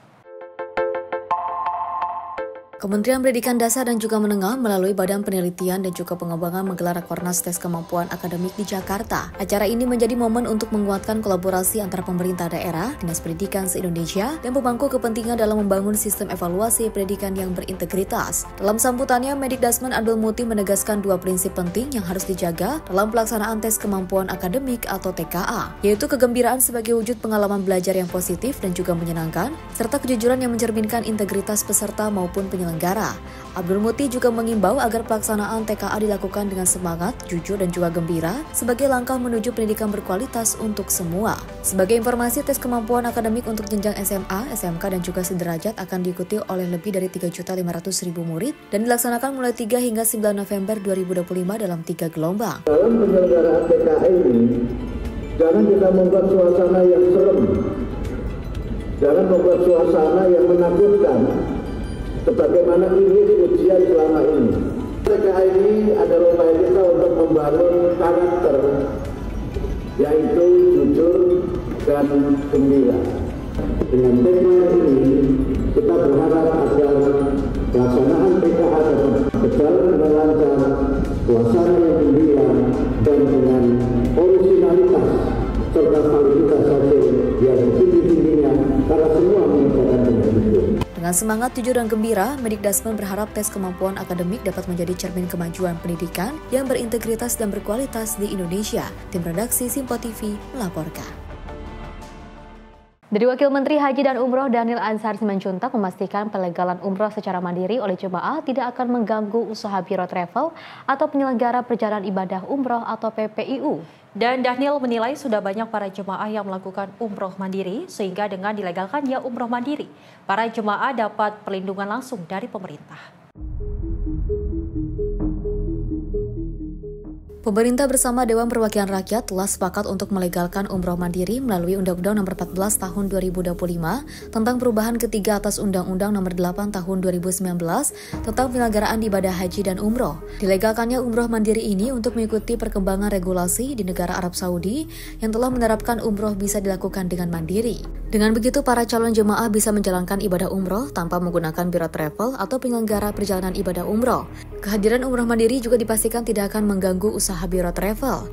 Kementerian Pendidikan Dasar dan juga Menengah melalui Badan Penelitian dan juga Pengembangan menggelar Rakornas Tes Kemampuan Akademik di Jakarta. Acara ini menjadi momen untuk menguatkan kolaborasi antara pemerintah daerah, Dinas Pendidikan se-Indonesia, dan pemangku kepentingan dalam membangun sistem evaluasi pendidikan yang berintegritas. Dalam sambutannya, Medikdasmen Abdul Muti menegaskan dua prinsip penting yang harus dijaga dalam pelaksanaan tes kemampuan akademik atau TKA, yaitu kegembiraan sebagai wujud pengalaman belajar yang positif dan juga menyenangkan, serta kejujuran yang mencerminkan integritas peserta maupun penyelenggara. Abdul Muti juga mengimbau agar pelaksanaan TKA dilakukan dengan semangat, jujur, dan juga gembira sebagai langkah menuju pendidikan berkualitas untuk semua. Sebagai informasi, tes kemampuan akademik untuk jenjang SMA, SMK, dan juga sederajat akan diikuti oleh lebih dari 3.500.000 murid dan dilaksanakan mulai 3 hingga 9 November 2025 dalam 3 gelombang. Dalam penyelenggaraan TKA ini, jangan kita membuat suasana yang serem, jangan membuat suasana yang menakutkan, sebagaimana ini ujian selama ini. TKA ini adalah upaya kita untuk membangun karakter, yaitu jujur dan gembira. Dengan tema ini, kita berharap agar pelaksanaan TKA dapat berjalan dengan lancar, suasana yang gembira, dan dengan originalitas serta validitas hasil yang tinggi-tingginya karena semua mengerjakan dengan jujur. Dengan semangat, jujur, dan gembira, Medikdasmen berharap tes kemampuan akademik dapat menjadi cermin kemajuan pendidikan yang berintegritas dan berkualitas di Indonesia. Tim redaksi Simpo TV melaporkan. Dari Wakil Menteri Haji dan Umroh Dhanil Ansar Simanjuntak memastikan pelegalan umroh secara mandiri oleh jemaah tidak akan mengganggu usaha Biro Travel atau penyelenggara perjalanan ibadah umroh atau PPIU. Dan Dhanil menilai sudah banyak para jemaah yang melakukan umroh mandiri sehingga dengan dilegalkannya umroh mandiri, para jemaah dapat perlindungan langsung dari pemerintah. Pemerintah bersama Dewan Perwakilan Rakyat telah sepakat untuk melegalkan umroh mandiri melalui Undang-Undang Nomor 14 Tahun 2025 tentang perubahan ketiga atas Undang-Undang Nomor 8 Tahun 2019 tentang penyelenggaraan ibadah haji dan umroh. Dilegalkannya umroh mandiri ini untuk mengikuti perkembangan regulasi di negara Arab Saudi yang telah menerapkan umroh bisa dilakukan dengan mandiri. Dengan begitu, para calon jemaah bisa menjalankan ibadah umroh tanpa menggunakan biro travel atau penyelenggara perjalanan ibadah umroh. Kehadiran umroh mandiri juga dipastikan tidak akan mengganggu usaha biro travel.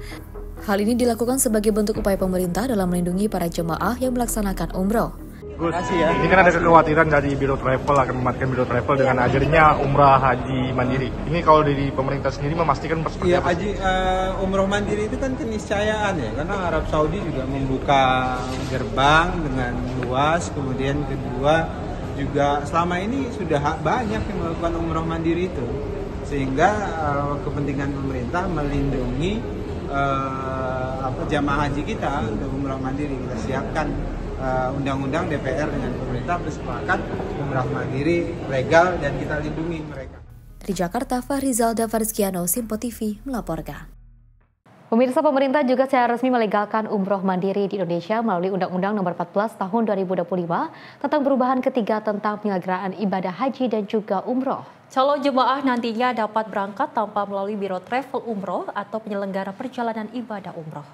Hal ini dilakukan sebagai bentuk upaya pemerintah dalam melindungi para jemaah yang melaksanakan umroh. Gus, ini kan ada kekhawatiran dari Biro Travel akan mematikan Biro Travel dengan hadirnya umrah haji mandiri. Ini kalau dari pemerintah sendiri memastikan seperti apa? Umroh mandiri itu kan keniscayaan ya, karena Arab Saudi juga membuka gerbang dengan luas. Kemudian kedua juga selama ini sudah banyak yang melakukan umroh mandiri itu, sehingga kepentingan pemerintah melindungi jamaah haji kita untuk umroh mandiri. Kita siapkan undang-undang DPR dengan pemerintah bersepakat umrah mandiri legal dan kita lindungi mereka. Dari Jakarta, Fahrizal Dafarizkiano, Simpo TV melaporkan. Pemirsa, pemerintah juga secara resmi melegalkan umroh mandiri di Indonesia melalui Undang-Undang Nomor 14 Tahun 2025 tentang perubahan ketiga tentang penyelenggaraan ibadah haji dan juga umroh. Calon jemaah nantinya dapat berangkat tanpa melalui biro travel umroh atau penyelenggara perjalanan ibadah umroh.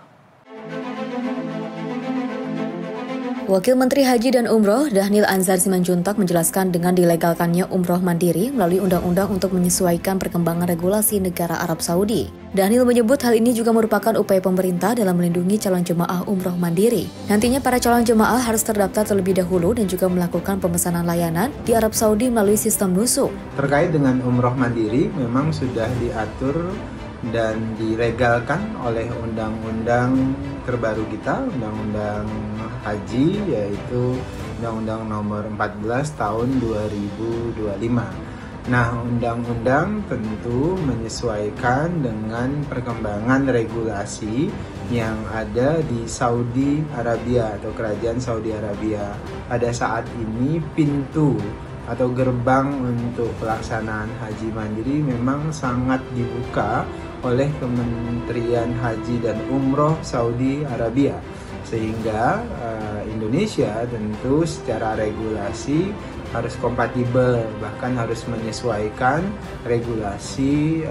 Wakil Menteri Haji dan Umroh Dhanil Ansar Simanjuntak menjelaskan dengan dilegalkannya umroh mandiri melalui undang-undang untuk menyesuaikan perkembangan regulasi negara Arab Saudi. Dhanil menyebut hal ini juga merupakan upaya pemerintah dalam melindungi calon jemaah umroh mandiri. Nantinya para calon jemaah harus terdaftar terlebih dahulu dan juga melakukan pemesanan layanan di Arab Saudi melalui sistem nusuk. Terkait dengan umroh mandiri memang sudah diatur dan dilegalkan oleh undang-undang terbaru kita, Undang-Undang Haji, yaitu Undang-Undang Nomor 14 Tahun 2025. Nah, undang-undang tentu menyesuaikan dengan perkembangan regulasi yang ada di Saudi Arabia atau Kerajaan Saudi Arabia. Pada saat ini pintu atau gerbang untuk pelaksanaan haji mandiri memang sangat dibuka oleh Kementerian Haji dan Umroh Saudi Arabia, sehingga Indonesia tentu secara regulasi harus kompatibel, bahkan harus menyesuaikan regulasi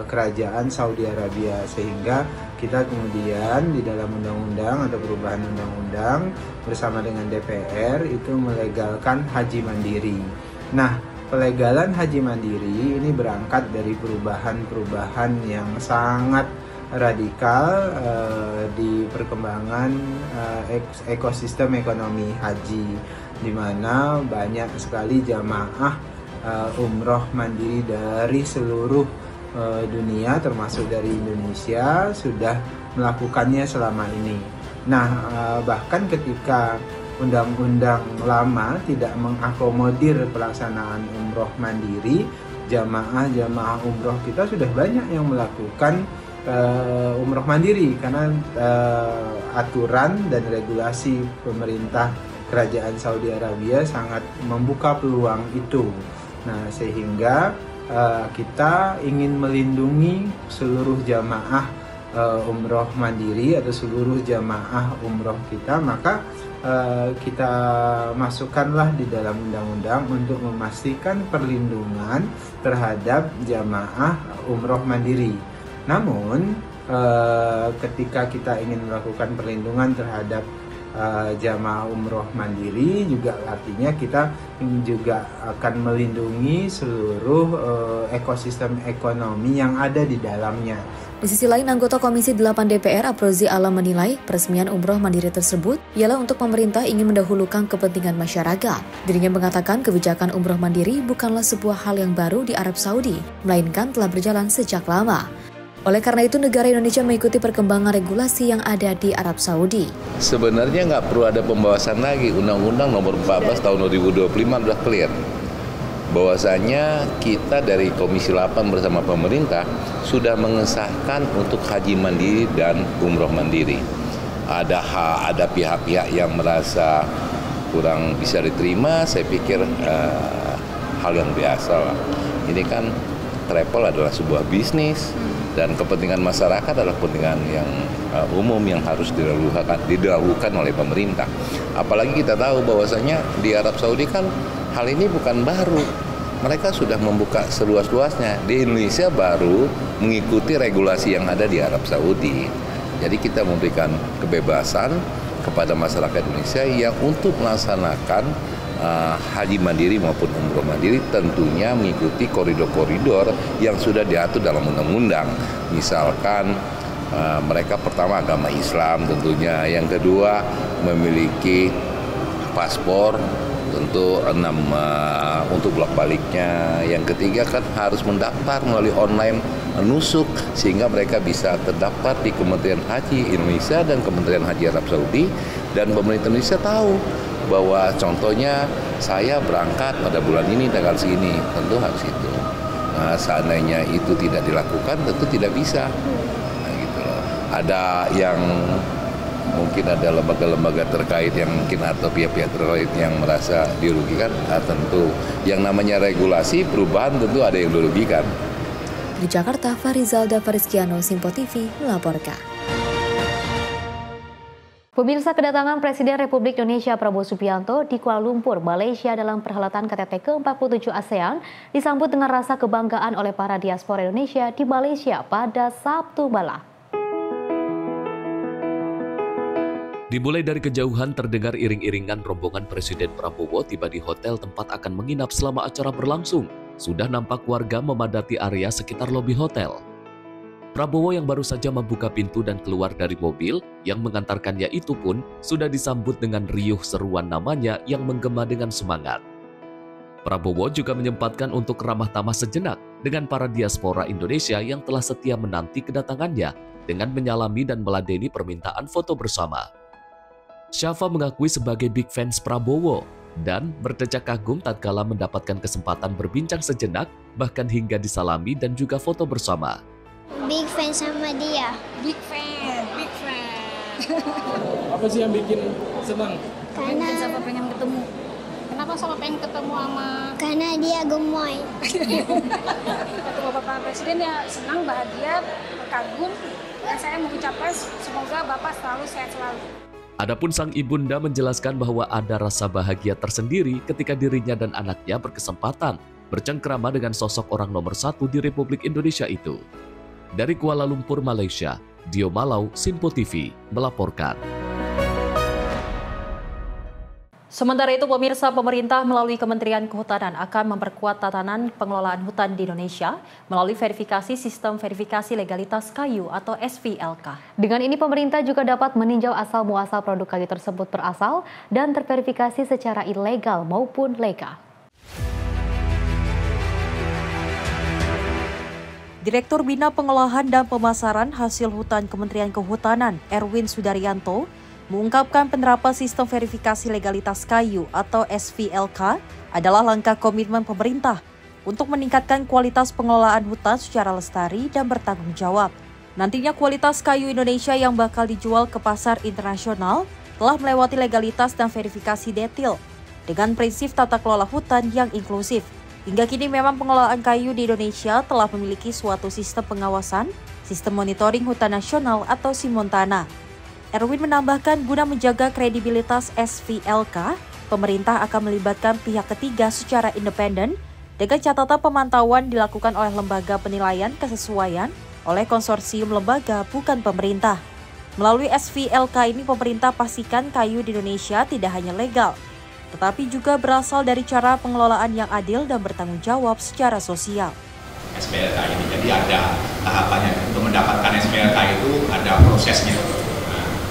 kerajaan Saudi Arabia, sehingga kita kemudian di dalam undang-undang atau perubahan undang-undang bersama dengan DPR itu melegalkan haji mandiri. Nah, pelegalan haji mandiri ini berangkat dari perubahan-perubahan yang sangat radikal di perkembangan ekosistem ekonomi haji, di mana banyak sekali jamaah umroh mandiri dari seluruh dunia termasuk dari Indonesia sudah melakukannya selama ini. Nah, bahkan ketika undang-undang lama tidak mengakomodir pelaksanaan umroh mandiri, jamaah umroh kita sudah banyak yang melakukan umroh mandiri karena aturan dan regulasi pemerintah Kerajaan Saudi Arabia sangat membuka peluang itu. Nah, sehingga kita ingin melindungi seluruh jamaah umroh mandiri atau seluruh jamaah umroh kita, maka kita masukkanlah di dalam undang-undang untuk memastikan perlindungan terhadap jamaah umroh mandiri. Namun ketika kita ingin melakukan perlindungan terhadap jamaah umroh mandiri, juga artinya kita juga akan melindungi seluruh ekosistem ekonomi yang ada di dalamnya. Di sisi lain, anggota Komisi 8 DPR Aprozi Alam menilai peresmian umroh mandiri tersebut ialah untuk pemerintah ingin mendahulukan kepentingan masyarakat. Dirinya mengatakan kebijakan umroh mandiri bukanlah sebuah hal yang baru di Arab Saudi, melainkan telah berjalan sejak lama. Oleh karena itu, negara Indonesia mengikuti perkembangan regulasi yang ada di Arab Saudi. Sebenarnya nggak perlu ada pembahasan lagi. Undang-Undang nomor 14 tahun 2025 sudah clear. Bahwasanya kita dari Komisi 8 bersama pemerintah sudah mengesahkan untuk haji mandiri dan umroh mandiri. Ada pihak-pihak yang merasa kurang bisa diterima, saya pikir hal yang biasa lah. Ini kan travel adalah sebuah bisnis dan kepentingan masyarakat adalah kepentingan yang umum yang harus didahulukan oleh pemerintah. Apalagi kita tahu bahwasanya di Arab Saudi kan hal ini bukan baru. Mereka sudah membuka seluas-luasnya. Di Indonesia baru mengikuti regulasi yang ada di Arab Saudi. Jadi kita memberikan kebebasan kepada masyarakat Indonesia yang untuk melaksanakan haji mandiri maupun umroh mandiri tentunya mengikuti koridor-koridor yang sudah diatur dalam undang-undang. Misalkan mereka pertama agama Islam tentunya, yang kedua memiliki paspor tentu untuk bolak-baliknya, yang ketiga kan harus mendaftar melalui online nusuk sehingga mereka bisa terdaftar di Kementerian Haji Indonesia dan Kementerian Haji Arab Saudi, dan pemerintah Indonesia tahu bahwa contohnya saya berangkat pada bulan ini tanggal segini, tentu harus itu. Nah, seandainya itu tidak dilakukan tentu tidak bisa. Nah, gitu loh. Ada yang mungkin ada lembaga-lembaga terkait yang mungkin atau pihak-pihak terkait yang merasa dirugikan, tentu yang namanya regulasi perubahan tentu ada yang dirugikan. Di Jakarta, Farizalda Fariskiano, Simpo TV melaporkan. Pemirsa, kedatangan Presiden Republik Indonesia Prabowo Subianto di Kuala Lumpur, Malaysia dalam perhelatan KTT ke-47 ASEAN disambut dengan rasa kebanggaan oleh para diaspora Indonesia di Malaysia pada Sabtu malam. Dimulai dari kejauhan terdengar iring-iringan rombongan Presiden Prabowo tiba di hotel tempat akan menginap selama acara berlangsung. Sudah nampak warga memadati area sekitar lobi hotel. Prabowo yang baru saja membuka pintu dan keluar dari mobil yang mengantarkannya itu pun sudah disambut dengan riuh seruan namanya yang menggema dengan semangat. Prabowo juga menyempatkan untuk ramah tamah sejenak dengan para diaspora Indonesia yang telah setia menanti kedatangannya dengan menyalami dan meladeni permintaan foto bersama. Syafa mengakui sebagai big fans Prabowo dan berdecak kagum tatkala mendapatkan kesempatan berbincang sejenak, bahkan hingga disalami dan juga foto bersama. Big fan sama dia. Big fan. Apa sih yang bikin senang? Karena Sama pengen ketemu. Kenapa sama pengen ketemu sama? Karena dia gemoy. Ketemu Bapak Presiden ya senang, bahagia, kagum. Dan saya mengucapkan semoga Bapak selalu sehat selalu. Adapun sang ibunda menjelaskan bahwa ada rasa bahagia tersendiri ketika dirinya dan anaknya berkesempatan bercengkrama dengan sosok orang nomor 1 di Republik Indonesia itu. Dari Kuala Lumpur, Malaysia, Dio Malau, Simpo TV melaporkan. Sementara itu, pemirsa, pemerintah melalui Kementerian Kehutanan akan memperkuat tatanan pengelolaan hutan di Indonesia melalui verifikasi sistem verifikasi legalitas kayu atau SVLK. Dengan ini, pemerintah juga dapat meninjau asal-muasal produk kayu tersebut berasal dan terverifikasi secara ilegal maupun legal. Direktur Bina Pengolahan dan Pemasaran Hasil Hutan Kementerian Kehutanan, Erwin Sudaryanto, mengungkapkan penerapan sistem verifikasi legalitas kayu atau SVLK adalah langkah komitmen pemerintah untuk meningkatkan kualitas pengelolaan hutan secara lestari dan bertanggung jawab. Nantinya kualitas kayu Indonesia yang bakal dijual ke pasar internasional telah melewati legalitas dan verifikasi detail dengan prinsip tata kelola hutan yang inklusif. Hingga kini memang pengelolaan kayu di Indonesia telah memiliki suatu sistem pengawasan, sistem monitoring hutan nasional atau Simontana. Erwin menambahkan guna menjaga kredibilitas SVLK, pemerintah akan melibatkan pihak ketiga secara independen dengan catatan pemantauan dilakukan oleh lembaga penilaian kesesuaian oleh konsorsium lembaga bukan pemerintah. Melalui SVLK ini pemerintah pastikan kayu di Indonesia tidak hanya legal, tetapi juga berasal dari cara pengelolaan yang adil dan bertanggung jawab secara sosial. SVLK ini, jadi ada tahapannya. Untuk mendapatkan SVLK itu ada prosesnya.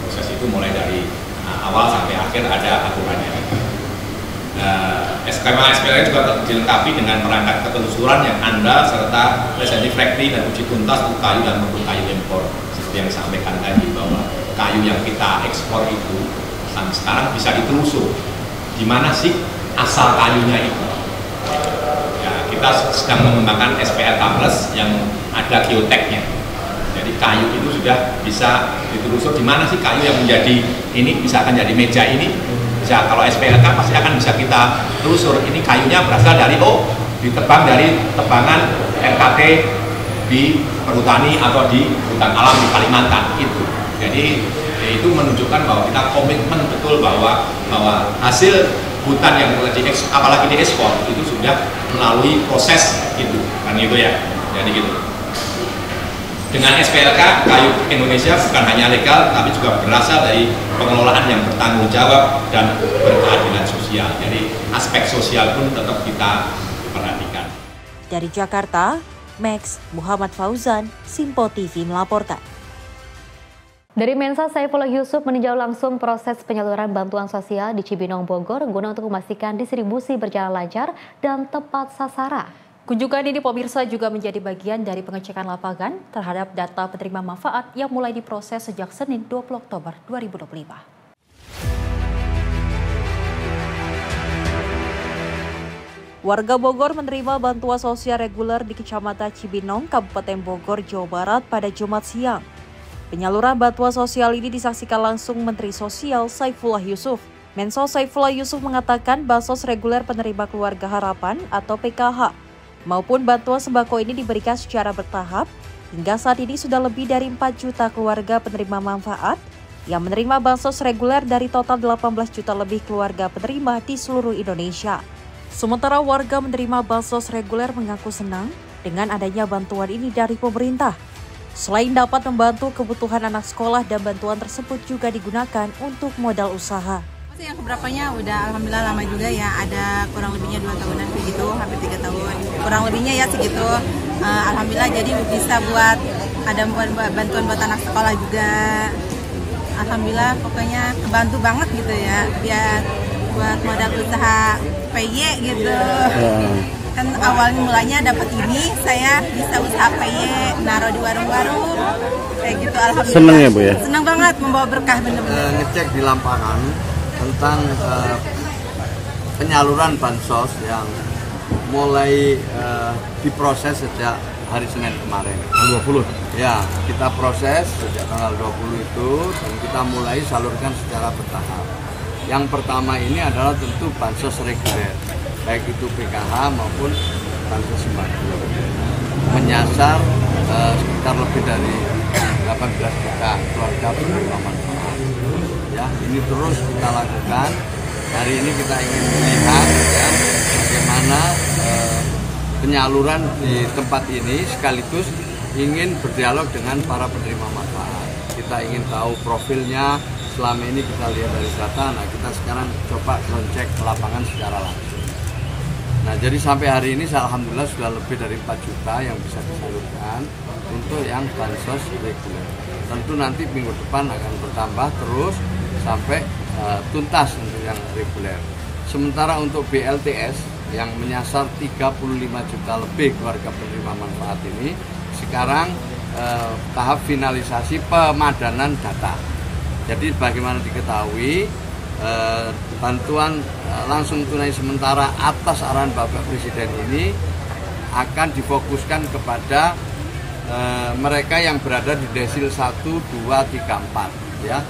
Proses itu mulai dari awal sampai akhir ada aturannya. Skema SPLK juga dilengkapi dengan perangkat ketelusuran yang andal serta presensi factory dan uji tuntas untuk kayu dan produk kayu impor. Seperti yang disampaikan tadi bahwa kayu yang kita ekspor itu sampai sekarang bisa ditelusur di mana sih asal kayunya itu. Ya, kita sedang mengembangkan SPLK Plus yang ada geoteknya. Jadi kayu itu sudah bisa ditelusur di mana sih kayu yang menjadi ini bisa akan jadi meja ini. Bisa kalau SPLK pasti akan bisa kita telusur ini kayunya berasal dari ditebang dari tebangan RKT di perhutani atau di hutan alam di Kalimantan itu. Jadi itu menunjukkan bahwa kita komitmen betul bahwa hasil hutan yang apalagi diekspor itu sudah melalui proses itu kan gitu ya. Jadi gitu. Dengan SPLK, kayu Indonesia bukan hanya legal, tapi juga berasal dari pengelolaan yang bertanggung jawab dan berkeadilan sosial. Jadi aspek sosial pun tetap kita perhatikan. Dari Jakarta, Max Muhammad Fauzan, Simpo TV melaporkan. Dari Mensa, Saifullah Yusuf meninjau langsung proses penyaluran bantuan sosial di Cibinong, Bogor guna untuk memastikan distribusi berjalan lancar dan tepat sasaran. Kunjungan ini pemirsa juga menjadi bagian dari pengecekan lapangan terhadap data penerima manfaat yang mulai diproses sejak Senin 20 Oktober 2025. Warga Bogor menerima bantuan sosial reguler di Kecamatan Cibinong, Kabupaten Bogor, Jawa Barat pada Jumat siang. Penyaluran bantuan sosial ini disaksikan langsung Menteri Sosial Saifullah Yusuf. Menso Saifullah Yusuf mengatakan bansos reguler penerima Keluarga Harapan atau PKH maupun bantuan sembako ini diberikan secara bertahap. Hingga saat ini sudah lebih dari 4 juta keluarga penerima manfaat yang menerima bansos reguler dari total 18 juta lebih keluarga penerima di seluruh Indonesia. Sementara warga menerima bansos reguler mengaku senang dengan adanya bantuan ini dari pemerintah. Selain dapat membantu kebutuhan anak sekolah dan bantuan tersebut juga digunakan untuk modal usaha. Yang keberapanya udah alhamdulillah lama juga ya, ada kurang lebihnya 2 tahunan begitu, hampir 3 tahun. Kurang lebihnya ya segitu. Alhamdulillah jadi bisa buat ada bantuan buat anak sekolah juga. Alhamdulillah pokoknya kebantu banget gitu ya, biar buat modal usaha PY gitu. Kan awalnya mulanya dapat ini, saya bisa usaha PY, naruh di warung-warung kayak gitu. Alhamdulillah. Seneng ya Bu ya? Seneng banget, membawa berkah bener-bener. Ngecek di lapangan tentang penyaluran bansos yang mulai diproses sejak hari Senin kemarin. Tanggal 20? Ya, kita proses sejak tanggal 20 itu dan kita mulai salurkan secara bertahap. Yang pertama ini adalah tentu bansos reguler, baik itu PKH maupun bansos sembako. Menyasar sekitar lebih dari 18 juta keluarga penerima manfaat. Ya, ini terus kita lakukan. Hari ini kita ingin melihat ya, bagaimana penyaluran di tempat ini sekaligus ingin berdialog dengan para penerima manfaat. Kita ingin tahu profilnya selama ini kita lihat dari data, nah kita sekarang coba cross-check ke lapangan secara langsung. Nah, jadi sampai hari ini alhamdulillah sudah lebih dari 4 juta yang bisa disalurkan untuk yang bansos reguler. Tentu nanti minggu depan akan bertambah terus sampai tuntas untuk yang reguler. Sementara untuk BLTS yang menyasar 35 juta lebih keluarga penerima manfaat ini, sekarang tahap finalisasi pemadanan data. Jadi bagaimana diketahui, bantuan langsung tunai sementara atas arahan Bapak Presiden ini akan difokuskan kepada mereka yang berada di desil 1, 2, 3, 4 ya.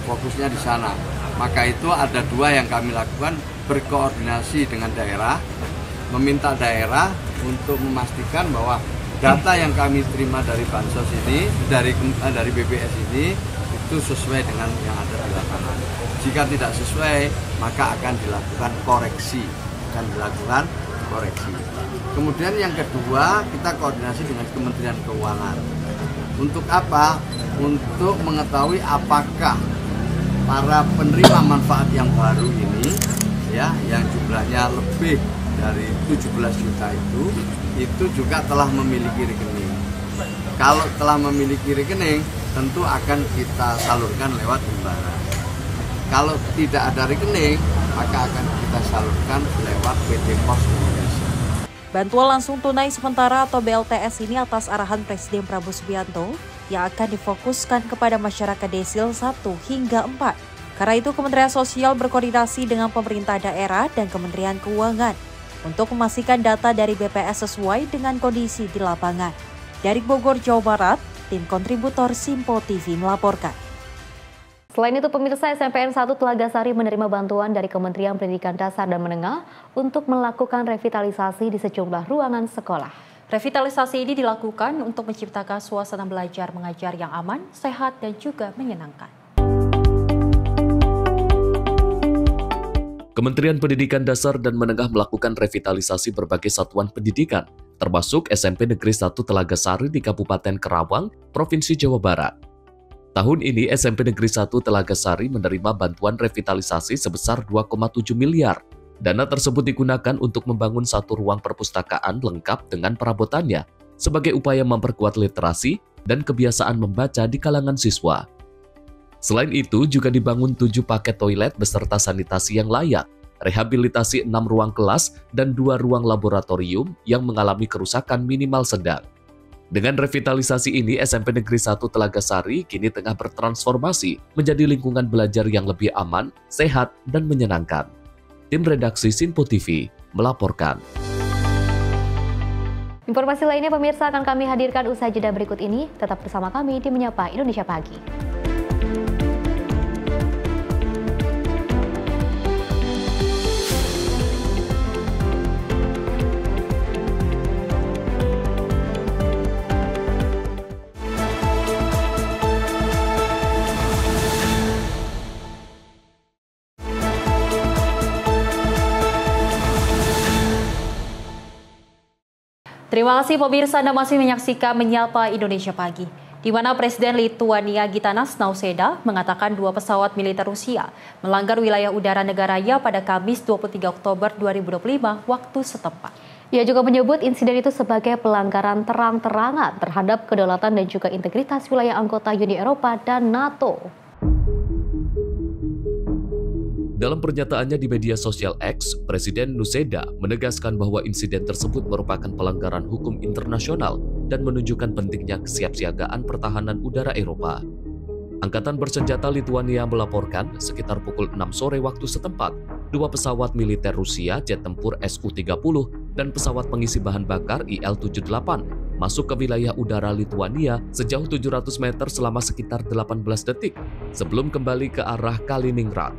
Fokusnya di sana. Maka itu ada 2 yang kami lakukan, berkoordinasi dengan daerah, meminta daerah untuk memastikan bahwa data yang kami terima dari bansos ini, dari BPS ini itu sesuai dengan yang ada di lapangan. Jika tidak sesuai, maka akan dilakukan koreksi. Kemudian yang kedua, kita koordinasi dengan Kementerian Keuangan. Untuk apa? Untuk mengetahui apakah para penerima manfaat yang baru ini, ya, yang jumlahnya lebih dari 17 juta itu juga telah memiliki rekening. Kalau telah memiliki rekening, tentu akan kita salurkan lewat Himbara. Kalau tidak ada rekening, maka akan kita salurkan lewat PT Pos Indonesia. Bantuan langsung tunai sementara atau BLTS ini atas arahan Presiden Prabowo Subianto yang akan difokuskan kepada masyarakat desil 1 hingga 4. Karena itu Kementerian Sosial berkoordinasi dengan pemerintah daerah dan Kementerian Keuangan untuk memastikan data dari BPS sesuai dengan kondisi di lapangan. Dari Bogor, Jawa Barat, tim kontributor Simpo TV melaporkan. Selain itu, pemirsa, SMPN 1 Telaga Sari menerima bantuan dari Kementerian Pendidikan Dasar dan Menengah untuk melakukan revitalisasi di sejumlah ruangan sekolah. Revitalisasi ini dilakukan untuk menciptakan suasana belajar mengajar yang aman, sehat, dan juga menyenangkan. Kementerian Pendidikan Dasar dan Menengah melakukan revitalisasi berbagai satuan pendidikan, termasuk SMP Negeri 1 Telaga Sari di Kabupaten Karawang, Provinsi Jawa Barat. Tahun ini SMP Negeri 1 Telaga Sari menerima bantuan revitalisasi sebesar 2,7 miliar. Dana tersebut digunakan untuk membangun satu ruang perpustakaan lengkap dengan perabotannya sebagai upaya memperkuat literasi dan kebiasaan membaca di kalangan siswa. Selain itu, juga dibangun 7 paket toilet beserta sanitasi yang layak, rehabilitasi 6 ruang kelas, dan 2 ruang laboratorium yang mengalami kerusakan minimal sedang. Dengan revitalisasi ini, SMP Negeri 1 Telaga Sari kini tengah bertransformasi menjadi lingkungan belajar yang lebih aman, sehat, dan menyenangkan. Tim redaksi Simpo TV melaporkan. Informasi lainnya pemirsa akan kami hadirkan usai jeda berikut ini. Tetap bersama kami di Menyapa Indonesia Pagi. Terima kasih pemirsa, Anda masih menyaksikan Menyapa Indonesia Pagi, di mana Presiden Lituania Gitanas Nausėda mengatakan 2 pesawat militer Rusia melanggar wilayah udara negaranya pada Kamis 23 Oktober 2025 waktu setempat. Ia juga menyebut insiden itu sebagai pelanggaran terang-terangan terhadap kedaulatan dan juga integritas wilayah anggota Uni Eropa dan NATO. Dalam pernyataannya di media sosial X, Presiden Nausėda menegaskan bahwa insiden tersebut merupakan pelanggaran hukum internasional dan menunjukkan pentingnya kesiapsiagaan pertahanan udara Eropa. Angkatan Bersenjata Lituania melaporkan sekitar pukul 6 sore waktu setempat, 2 pesawat militer Rusia, jet tempur Su-30, dan pesawat pengisi bahan bakar IL-78 masuk ke wilayah udara Lituania sejauh 700 meter selama sekitar 18 detik sebelum kembali ke arah Kaliningrad.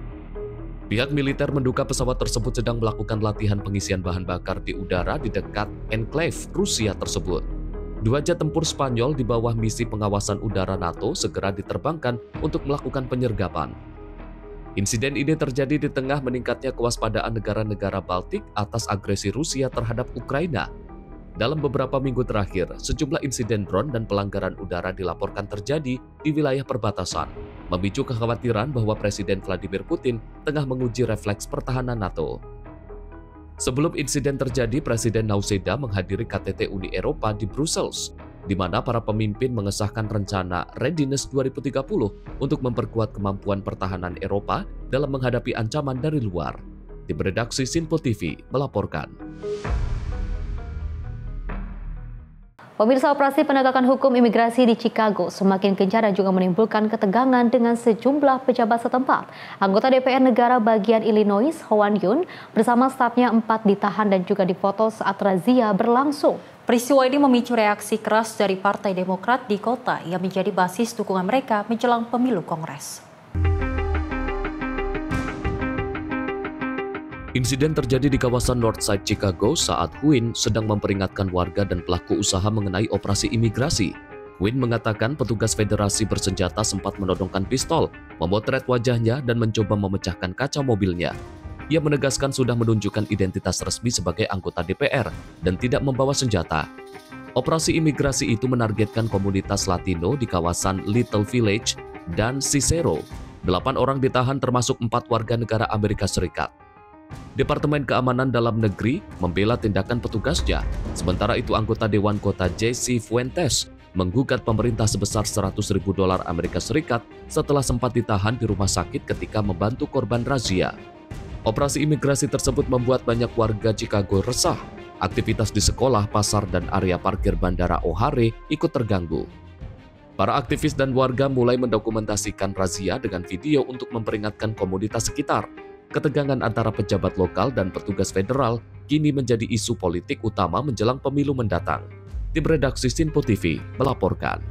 Pihak militer menduga pesawat tersebut sedang melakukan latihan pengisian bahan bakar di udara di dekat enklave Rusia tersebut. 2 jet tempur Spanyol di bawah misi pengawasan udara NATO segera diterbangkan untuk melakukan penyergapan. Insiden ini terjadi di tengah meningkatnya kewaspadaan negara-negara Baltik atas agresi Rusia terhadap Ukraina. Dalam beberapa minggu terakhir, sejumlah insiden drone dan pelanggaran udara dilaporkan terjadi di wilayah perbatasan, memicu kekhawatiran bahwa Presiden Vladimir Putin tengah menguji refleks pertahanan NATO. Sebelum insiden terjadi, Presiden Nauseda menghadiri KTT Uni Eropa di Brussels, di mana para pemimpin mengesahkan rencana Readiness 2030 untuk memperkuat kemampuan pertahanan Eropa dalam menghadapi ancaman dari luar. Tim redaksi Sinpo TV melaporkan. Pemirsa, operasi penegakan hukum imigrasi di Chicago semakin gencar dan juga menimbulkan ketegangan dengan sejumlah pejabat setempat. Anggota DPR negara bagian Illinois, Hoan Yun, bersama stafnya 4 ditahan dan juga difoto saat razia berlangsung. Peristiwa ini memicu reaksi keras dari Partai Demokrat di kota yang menjadi basis dukungan mereka menjelang pemilu Kongres. Insiden terjadi di kawasan Northside Chicago saat Huyn sedang memperingatkan warga dan pelaku usaha mengenai operasi imigrasi. Huyn mengatakan petugas federasi bersenjata sempat menodongkan pistol, memotret wajahnya dan mencoba memecahkan kaca mobilnya. Ia menegaskan sudah menunjukkan identitas resmi sebagai anggota DPR dan tidak membawa senjata. Operasi imigrasi itu menargetkan komunitas Latino di kawasan Little Village dan Cicero. 8 orang ditahan termasuk 4 warga negara Amerika Serikat. Departemen Keamanan Dalam Negeri membela tindakan petugasnya, sementara itu anggota Dewan Kota Jesse Fuentes menggugat pemerintah sebesar $100.000 Amerika Serikat setelah sempat ditahan di rumah sakit ketika membantu korban razia. Operasi imigrasi tersebut membuat banyak warga Chicago resah. Aktivitas di sekolah, pasar, dan area parkir Bandara O'Hare ikut terganggu. Para aktivis dan warga mulai mendokumentasikan razia dengan video untuk memperingatkan komunitas sekitar. Ketegangan antara pejabat lokal dan petugas federal kini menjadi isu politik utama menjelang pemilu mendatang. Tim redaksi Sinpo TV melaporkan.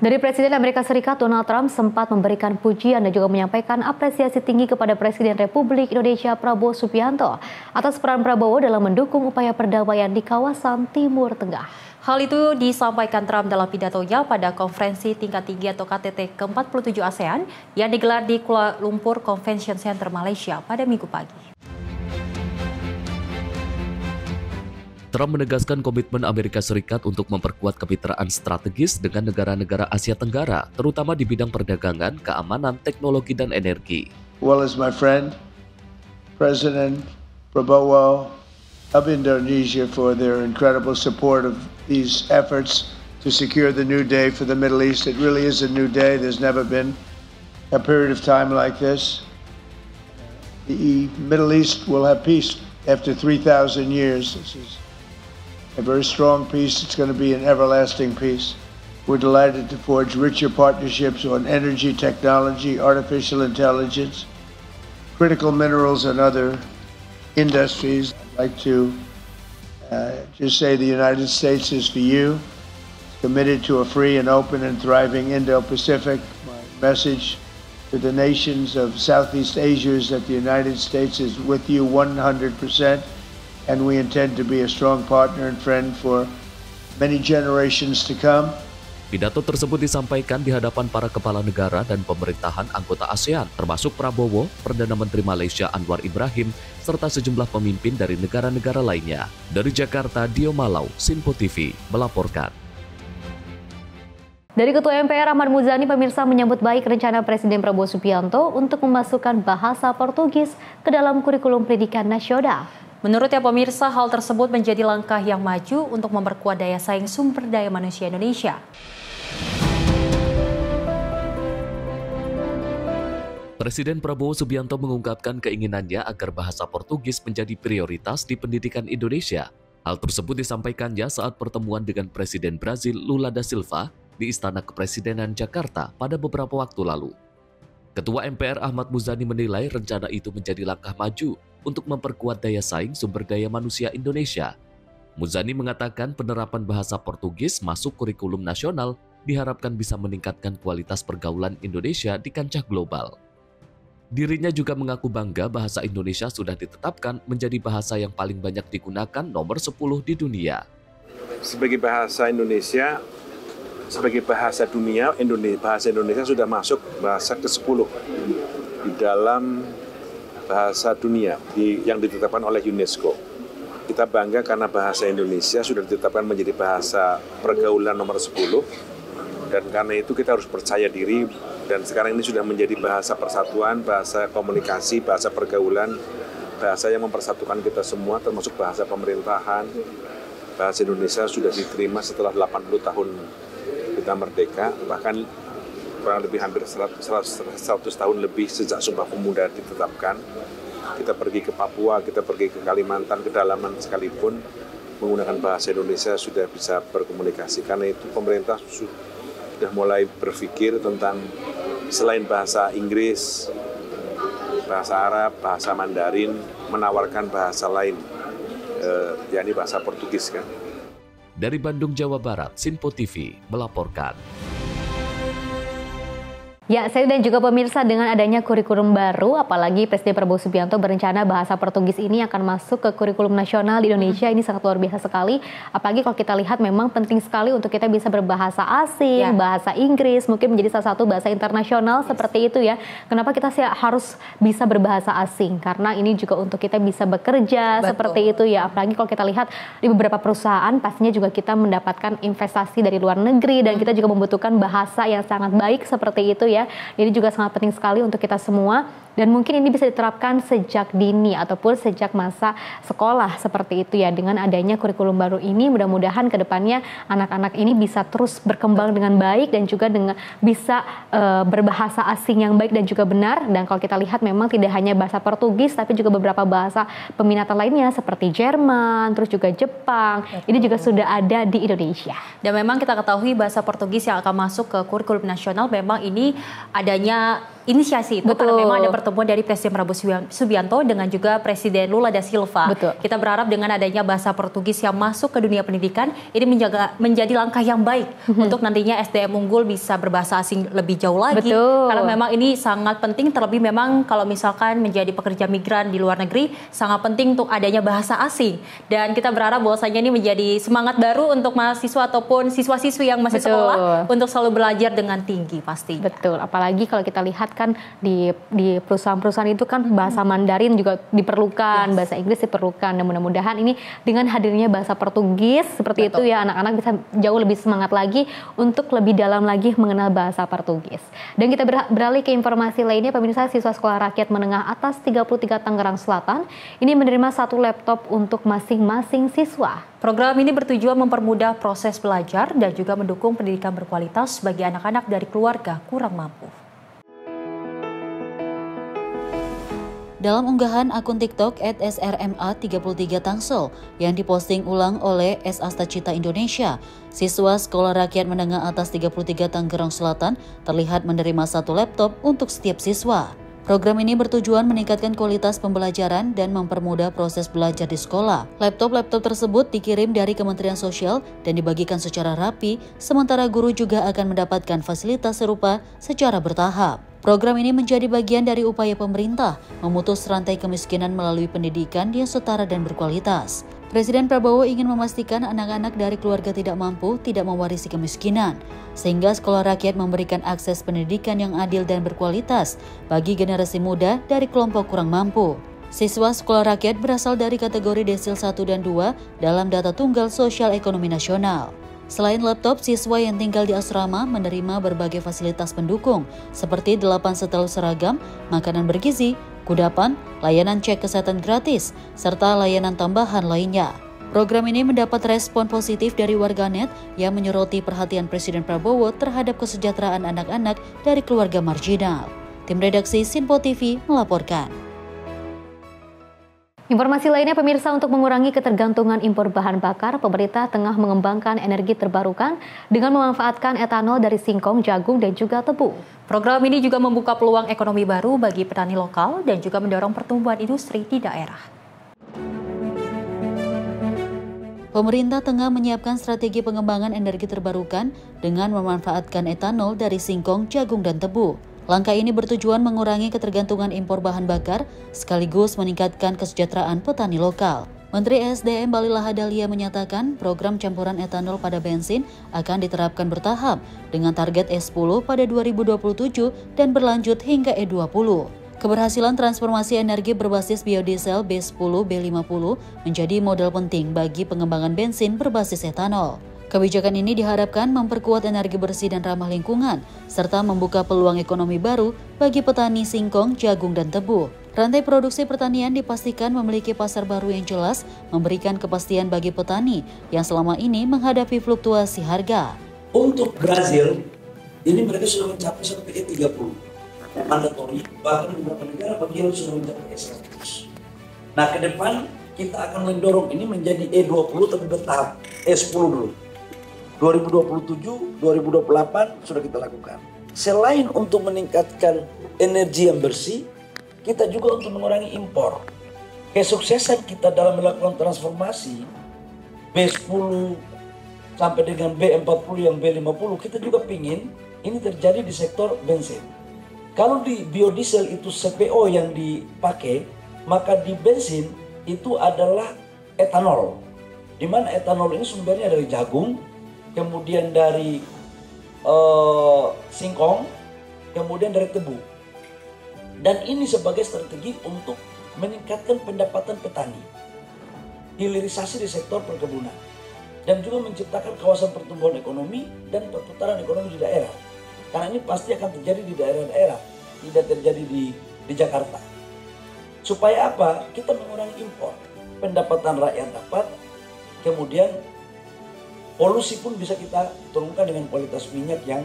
Dari Presiden Amerika Serikat Donald Trump sempat memberikan pujian dan juga menyampaikan apresiasi tinggi kepada Presiden Republik Indonesia Prabowo Subianto atas peran Prabowo dalam mendukung upaya perdamaian di kawasan Timur Tengah. Hal itu disampaikan Trump dalam pidatonya pada konferensi tingkat tinggi atau KTT ke-47 ASEAN yang digelar di Kuala Lumpur Convention Center, Malaysia pada Minggu pagi. Trump menegaskan komitmen Amerika Serikat untuk memperkuat kemitraan strategis dengan negara-negara Asia Tenggara, terutama di bidang perdagangan, keamanan, teknologi, dan energi. Well as my friend, President Prabowo of Indonesia for their incredible support of these efforts to secure the new day for the Middle East. It really is a new day. There's never been a period of time like this. The Middle East will have peace after 3,000 years. This is a very strong peace. It's going to be an everlasting peace. We're delighted to forge richer partnerships on energy technology, artificial intelligence, critical minerals, and other industries. I'd like to just say the United States is for you, committed to a free and open and thriving Indo-Pacific. My message to the nations of Southeast Asia is that the United States is with you 100%, and we intend to be a strong partner and friend for many generations to come. Pidato tersebut disampaikan di hadapan para kepala negara dan pemerintahan anggota ASEAN, termasuk Prabowo, Perdana Menteri Malaysia Anwar Ibrahim, serta sejumlah pemimpin dari negara-negara lainnya. Dari Jakarta, Dio Malau, Sinpo TV, melaporkan. Dari Ketua MPR Ahmad Muzani, pemirsa menyambut baik rencana Presiden Prabowo Subianto untuk memasukkan bahasa Portugis ke dalam kurikulum pendidikan nasional. Menurutnya pemirsa, hal tersebut menjadi langkah yang maju untuk memperkuat daya saing sumber daya manusia Indonesia. Presiden Prabowo Subianto mengungkapkan keinginannya agar bahasa Portugis menjadi prioritas di pendidikan Indonesia. Hal tersebut disampaikannya saat pertemuan dengan Presiden Brazil Lula da Silva di Istana Kepresidenan Jakarta pada beberapa waktu lalu. Ketua MPR Ahmad Muzani menilai rencana itu menjadi langkah maju untuk memperkuat daya saing sumber daya manusia Indonesia. Muzani mengatakan penerapan bahasa Portugis masuk kurikulum nasional diharapkan bisa meningkatkan kualitas pergaulan Indonesia di kancah global. Dirinya juga mengaku bangga bahasa Indonesia sudah ditetapkan menjadi bahasa yang paling banyak digunakan nomor 10 di dunia. Sebagai bahasa Indonesia, sebagai bahasa dunia, bahasa Indonesia sudah masuk bahasa ke-10 di dalam bahasa dunia yang ditetapkan oleh UNESCO. Kita bangga karena bahasa Indonesia sudah ditetapkan menjadi bahasa pergaulan nomor 10, dan karena itu kita harus percaya diri, dan sekarang ini sudah menjadi bahasa persatuan, bahasa komunikasi, bahasa pergaulan, bahasa yang mempersatukan kita semua, termasuk bahasa pemerintahan. Bahasa Indonesia sudah diterima setelah 80 tahun kita merdeka, bahkan kurang lebih hampir 100 tahun lebih sejak Sumpah Pemuda ditetapkan. Kita pergi ke Papua, kita pergi ke Kalimantan, kedalaman sekalipun, menggunakan bahasa Indonesia sudah bisa berkomunikasi. Karena itu pemerintah sudah mulai berpikir tentang selain bahasa Inggris, bahasa Arab, bahasa Mandarin, menawarkan bahasa lain, yakni bahasa Portugis kan. Dari Bandung, Jawa Barat, Sinpo TV melaporkan. Ya, saya dan juga pemirsa, dengan adanya kurikulum baru, apalagi Presiden Prabowo Subianto berencana bahasa Portugis ini akan masuk ke kurikulum nasional di Indonesia, ini sangat luar biasa sekali. Apalagi kalau kita lihat memang penting sekali untuk kita bisa berbahasa asing, bahasa Inggris, mungkin menjadi salah satu bahasa internasional seperti itu ya. Kenapa kita harus bisa berbahasa asing? Karena ini juga untuk kita bisa bekerja seperti itu ya. Apalagi kalau kita lihat di beberapa perusahaan, pastinya juga kita mendapatkan investasi dari luar negeri, dan kita juga membutuhkan bahasa yang sangat baik seperti itu ya. Jadi juga sangat penting sekali untuk kita semua, dan mungkin ini bisa diterapkan sejak dini ataupun sejak masa sekolah seperti itu ya. Dengan adanya kurikulum baru ini, mudah-mudahan ke depannya anak-anak ini bisa terus berkembang dengan baik dan juga dengan bisa berbahasa asing yang baik dan juga benar. Dan kalau kita lihat memang tidak hanya bahasa Portugis, tapi juga beberapa bahasa peminatan lainnya seperti Jerman, terus juga Jepang. Ini juga sudah ada di Indonesia. Dan memang kita ketahui bahasa Portugis yang akan masuk ke kurikulum nasional, memang ini adanya inisiasi itu karena memang ada pertemuan dari Presiden Prabowo Subianto dengan juga Presiden Lula da Silva. Kita berharap dengan adanya bahasa Portugis yang masuk ke dunia pendidikan, ini menjadi langkah yang baik untuk nantinya SDM unggul bisa berbahasa asing lebih jauh lagi. Karena memang ini sangat penting, terlebih memang kalau misalkan menjadi pekerja migran di luar negeri, sangat penting untuk adanya bahasa asing. Dan kita berharap bahwasanya ini menjadi semangat baru untuk mahasiswa ataupun siswa-siswi yang masih sekolah untuk selalu belajar dengan tinggi pasti. Betul, apalagi kalau kita lihat kan di perusahaan-perusahaan itu kan bahasa Mandarin juga diperlukan, bahasa Inggris diperlukan, dan mudah-mudahan ini dengan hadirnya bahasa Portugis seperti itu ya, anak-anak bisa jauh lebih semangat lagi untuk lebih dalam lagi mengenal bahasa Portugis. Dan kita beralih ke informasi lainnya, pemirsa, siswa sekolah rakyat menengah atas 33 Tangerang Selatan ini menerima 1 laptop untuk masing-masing siswa. Program ini bertujuan mempermudah proses belajar dan juga mendukung pendidikan berkualitas bagi anak-anak dari keluarga kurang mampu. Dalam unggahan akun TikTok @srma33 Tangsel yang diposting ulang oleh S Asta Cita Indonesia, siswa sekolah rakyat menengah atas 33 Tangerang Selatan terlihat menerima 1 laptop untuk setiap siswa. Program ini bertujuan meningkatkan kualitas pembelajaran dan mempermudah proses belajar di sekolah. Laptop-laptop tersebut dikirim dari Kementerian Sosial dan dibagikan secara rapi, sementara guru juga akan mendapatkan fasilitas serupa secara bertahap. Program ini menjadi bagian dari upaya pemerintah memutus rantai kemiskinan melalui pendidikan yang setara dan berkualitas. Presiden Prabowo ingin memastikan anak-anak dari keluarga tidak mampu tidak mewarisi kemiskinan, sehingga sekolah rakyat memberikan akses pendidikan yang adil dan berkualitas bagi generasi muda dari kelompok kurang mampu. Siswa sekolah rakyat berasal dari kategori desil 1 dan 2 dalam data tunggal sosial ekonomi nasional. Selain laptop, siswa yang tinggal di asrama menerima berbagai fasilitas pendukung seperti 8 setel seragam, makanan bergizi, kudapan, layanan cek kesehatan gratis, serta layanan tambahan lainnya. Program ini mendapat respon positif dari warganet yang menyoroti perhatian Presiden Prabowo terhadap kesejahteraan anak-anak dari keluarga marginal. Tim redaksi Sinpo TV melaporkan. Informasi lainnya, pemirsa, untuk mengurangi ketergantungan impor bahan bakar, pemerintah tengah mengembangkan energi terbarukan dengan memanfaatkan etanol dari singkong, jagung, dan juga tebu. Program ini juga membuka peluang ekonomi baru bagi petani lokal dan juga mendorong pertumbuhan industri di daerah. Pemerintah tengah menyiapkan strategi pengembangan energi terbarukan dengan memanfaatkan etanol dari singkong, jagung, dan tebu. Langkah ini bertujuan mengurangi ketergantungan impor bahan bakar sekaligus meningkatkan kesejahteraan petani lokal. Menteri ESDM Bahlil Lahadalia menyatakan program campuran etanol pada bensin akan diterapkan bertahap dengan target E10 pada 2027 dan berlanjut hingga E20. Keberhasilan transformasi energi berbasis biodiesel B10 B50 menjadi modal penting bagi pengembangan bensin berbasis etanol. Kebijakan ini diharapkan memperkuat energi bersih dan ramah lingkungan, serta membuka peluang ekonomi baru bagi petani singkong, jagung, dan tebu. Rantai produksi pertanian dipastikan memiliki pasar baru yang jelas, memberikan kepastian bagi petani yang selama ini menghadapi fluktuasi harga. Untuk Brazil, ini mereka sudah mencapai sampai E30, mandatori, bahkan beberapa negara bagian sudah mencapai E100. Nah, ke depan kita akan mendorong ini menjadi E20 tapi bertahap, E10 dulu. 2027, 2028 sudah kita lakukan. Selain untuk meningkatkan energi yang bersih, kita juga untuk mengurangi impor. Kesuksesan kita dalam melakukan transformasi B10 sampai dengan B40 yang B50, kita juga pingin ini terjadi di sektor bensin. Kalau di biodiesel itu CPO yang dipakai, maka di bensin itu adalah etanol. Di mana etanol ini sumbernya dari jagung, kemudian dari singkong, kemudian dari tebu. Dan ini sebagai strategi untuk meningkatkan pendapatan petani, hilirisasi di sektor perkebunan, dan juga menciptakan kawasan pertumbuhan ekonomi dan perputaran ekonomi di daerah. Karena ini pasti akan terjadi di daerah-daerah, tidak terjadi di Jakarta. Supaya apa? Kita mengurangi impor, pendapatan rakyat dapat, kemudian polusi pun bisa kita turunkan dengan kualitas minyak yang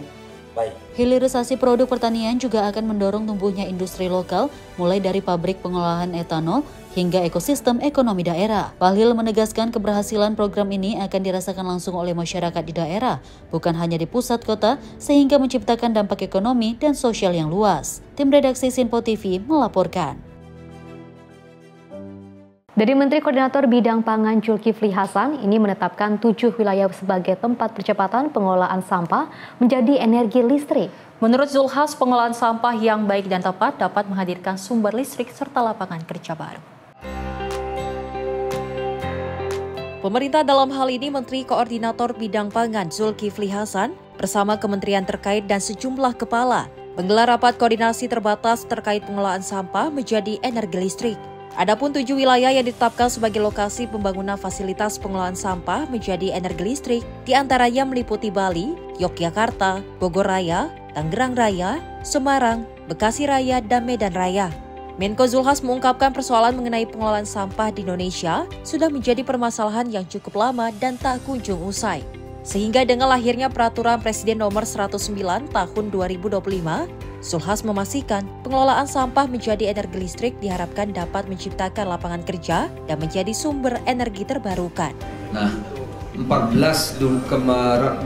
baik. Hilirisasi produk pertanian juga akan mendorong tumbuhnya industri lokal, mulai dari pabrik pengolahan etanol hingga ekosistem ekonomi daerah. Bahlil menegaskan keberhasilan program ini akan dirasakan langsung oleh masyarakat di daerah, bukan hanya di pusat kota, sehingga menciptakan dampak ekonomi dan sosial yang luas. Tim redaksi Sinpo TV melaporkan. Dari Menteri Koordinator Bidang Pangan Zulkifli Hasan, ini menetapkan 7 wilayah sebagai tempat percepatan pengolahan sampah menjadi energi listrik. Menurut Zulhas, pengolahan sampah yang baik dan tepat dapat menghadirkan sumber listrik serta lapangan kerja baru. Pemerintah dalam hal ini Menteri Koordinator Bidang Pangan Zulkifli Hasan bersama kementerian terkait dan sejumlah kepala menggelar rapat koordinasi terbatas terkait pengolahan sampah menjadi energi listrik. Adapun 7 wilayah yang ditetapkan sebagai lokasi pembangunan fasilitas pengolahan sampah menjadi energi listrik, diantaranya meliputi Bali, Yogyakarta, Bogor Raya, Tangerang Raya, Semarang, Bekasi Raya, dan Medan Raya. Menko Zulhas mengungkapkan persoalan mengenai pengelolaan sampah di Indonesia sudah menjadi permasalahan yang cukup lama dan tak kunjung usai. Sehingga dengan lahirnya Peraturan Presiden Nomor 109 Tahun 2025, Zulhas memastikan pengelolaan sampah menjadi energi listrik diharapkan dapat menciptakan lapangan kerja dan menjadi sumber energi terbarukan. Nah, 2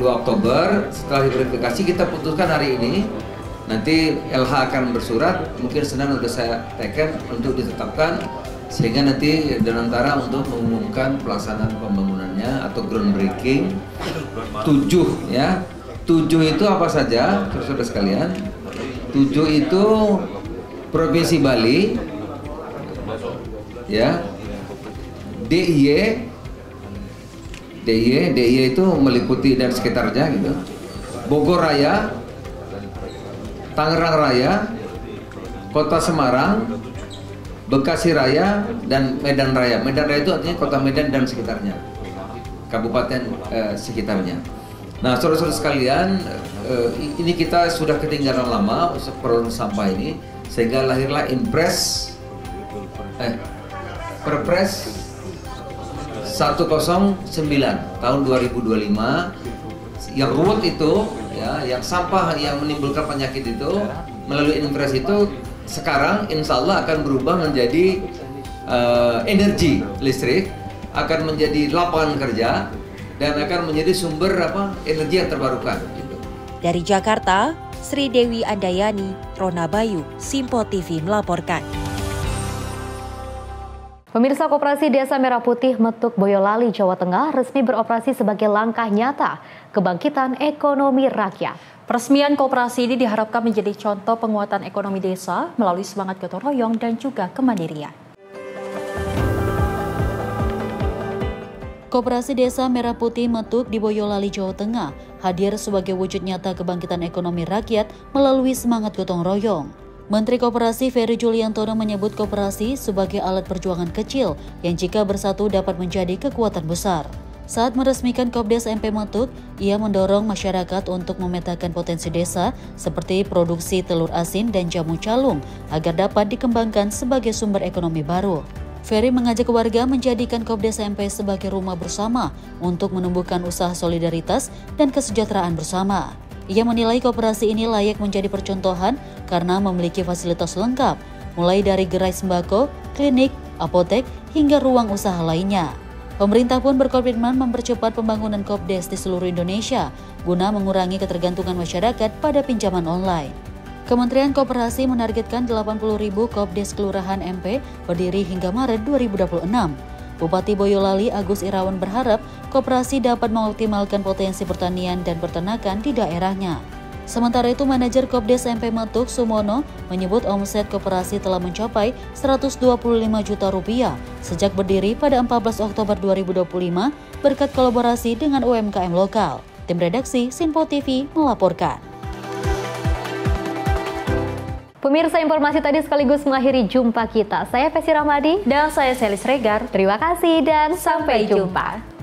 Oktober setelah diverifikasi kita putuskan hari ini. Nanti LH akan bersurat, mungkin Senin sudah saya teken untuk ditetapkan, sehingga nanti Danantara untuk mengumumkan pelaksanaan pembangunannya atau groundbreaking. 7 ya. 7 itu apa saja, saudara sekalian? 7 itu Provinsi Bali, ya, DIY itu meliputi dan sekitarnya gitu. Bogor Raya, Tangerang Raya, Kota Semarang, Bekasi Raya, dan Medan Raya. Medan Raya itu artinya Kota Medan dan sekitarnya, kabupaten sekitarnya. Nah, saudara-saudara sekalian, ini kita sudah ketinggalan lama pengelolaan sampah ini, sehingga lahirlah Perpres 109 tahun 2025 yang ruwet itu, ya, yang sampah yang menimbulkan penyakit itu, melalui Impres itu sekarang insya Allah akan berubah menjadi energi listrik, akan menjadi lapangan kerja, dan akan menjadi sumber energi yang terbarukan. Gitu. Dari Jakarta, Sri Dewi Andayani, Rona Bayu, Sinpo TV melaporkan. Pemirsa, Koperasi Desa Merah Putih Metuk Boyolali, Jawa Tengah resmi beroperasi sebagai langkah nyata kebangkitan ekonomi rakyat. Peresmian koperasi ini diharapkan menjadi contoh penguatan ekonomi desa melalui semangat gotong royong dan juga kemandirian. Koperasi Desa Merah Putih Metuk di Boyolali, Jawa Tengah hadir sebagai wujud nyata kebangkitan ekonomi rakyat melalui semangat gotong royong. Menteri Koperasi Ferry Juliantono menyebut koperasi sebagai alat perjuangan kecil yang jika bersatu dapat menjadi kekuatan besar. Saat meresmikan Kopdes MP Metuk, ia mendorong masyarakat untuk memetakan potensi desa seperti produksi telur asin dan jamu calung agar dapat dikembangkan sebagai sumber ekonomi baru. Ferry mengajak warga menjadikan Kopdes MP sebagai rumah bersama untuk menumbuhkan usaha solidaritas dan kesejahteraan bersama. Ia menilai koperasi ini layak menjadi percontohan karena memiliki fasilitas lengkap, mulai dari gerai sembako, klinik, apotek, hingga ruang usaha lainnya. Pemerintah pun berkomitmen mempercepat pembangunan Kopdes di seluruh Indonesia guna mengurangi ketergantungan masyarakat pada pinjaman online. Kementerian Koperasi menargetkan 80.000 Kopdes Kelurahan MP berdiri hingga Maret 2026. Bupati Boyolali Agus Irawan berharap koperasi dapat mengoptimalkan potensi pertanian dan peternakan di daerahnya. Sementara itu, manajer Kopdes MP Metuk Sumono menyebut omset koperasi telah mencapai 125 juta rupiah sejak berdiri pada 14 Oktober 2025 berkat kolaborasi dengan UMKM lokal. Tim redaksi Sinpo TV melaporkan. Pemirsa, informasi tadi sekaligus mengakhiri jumpa kita. Saya Fesi Ramadi dan saya Selis Regar. Terima kasih dan sampai jumpa.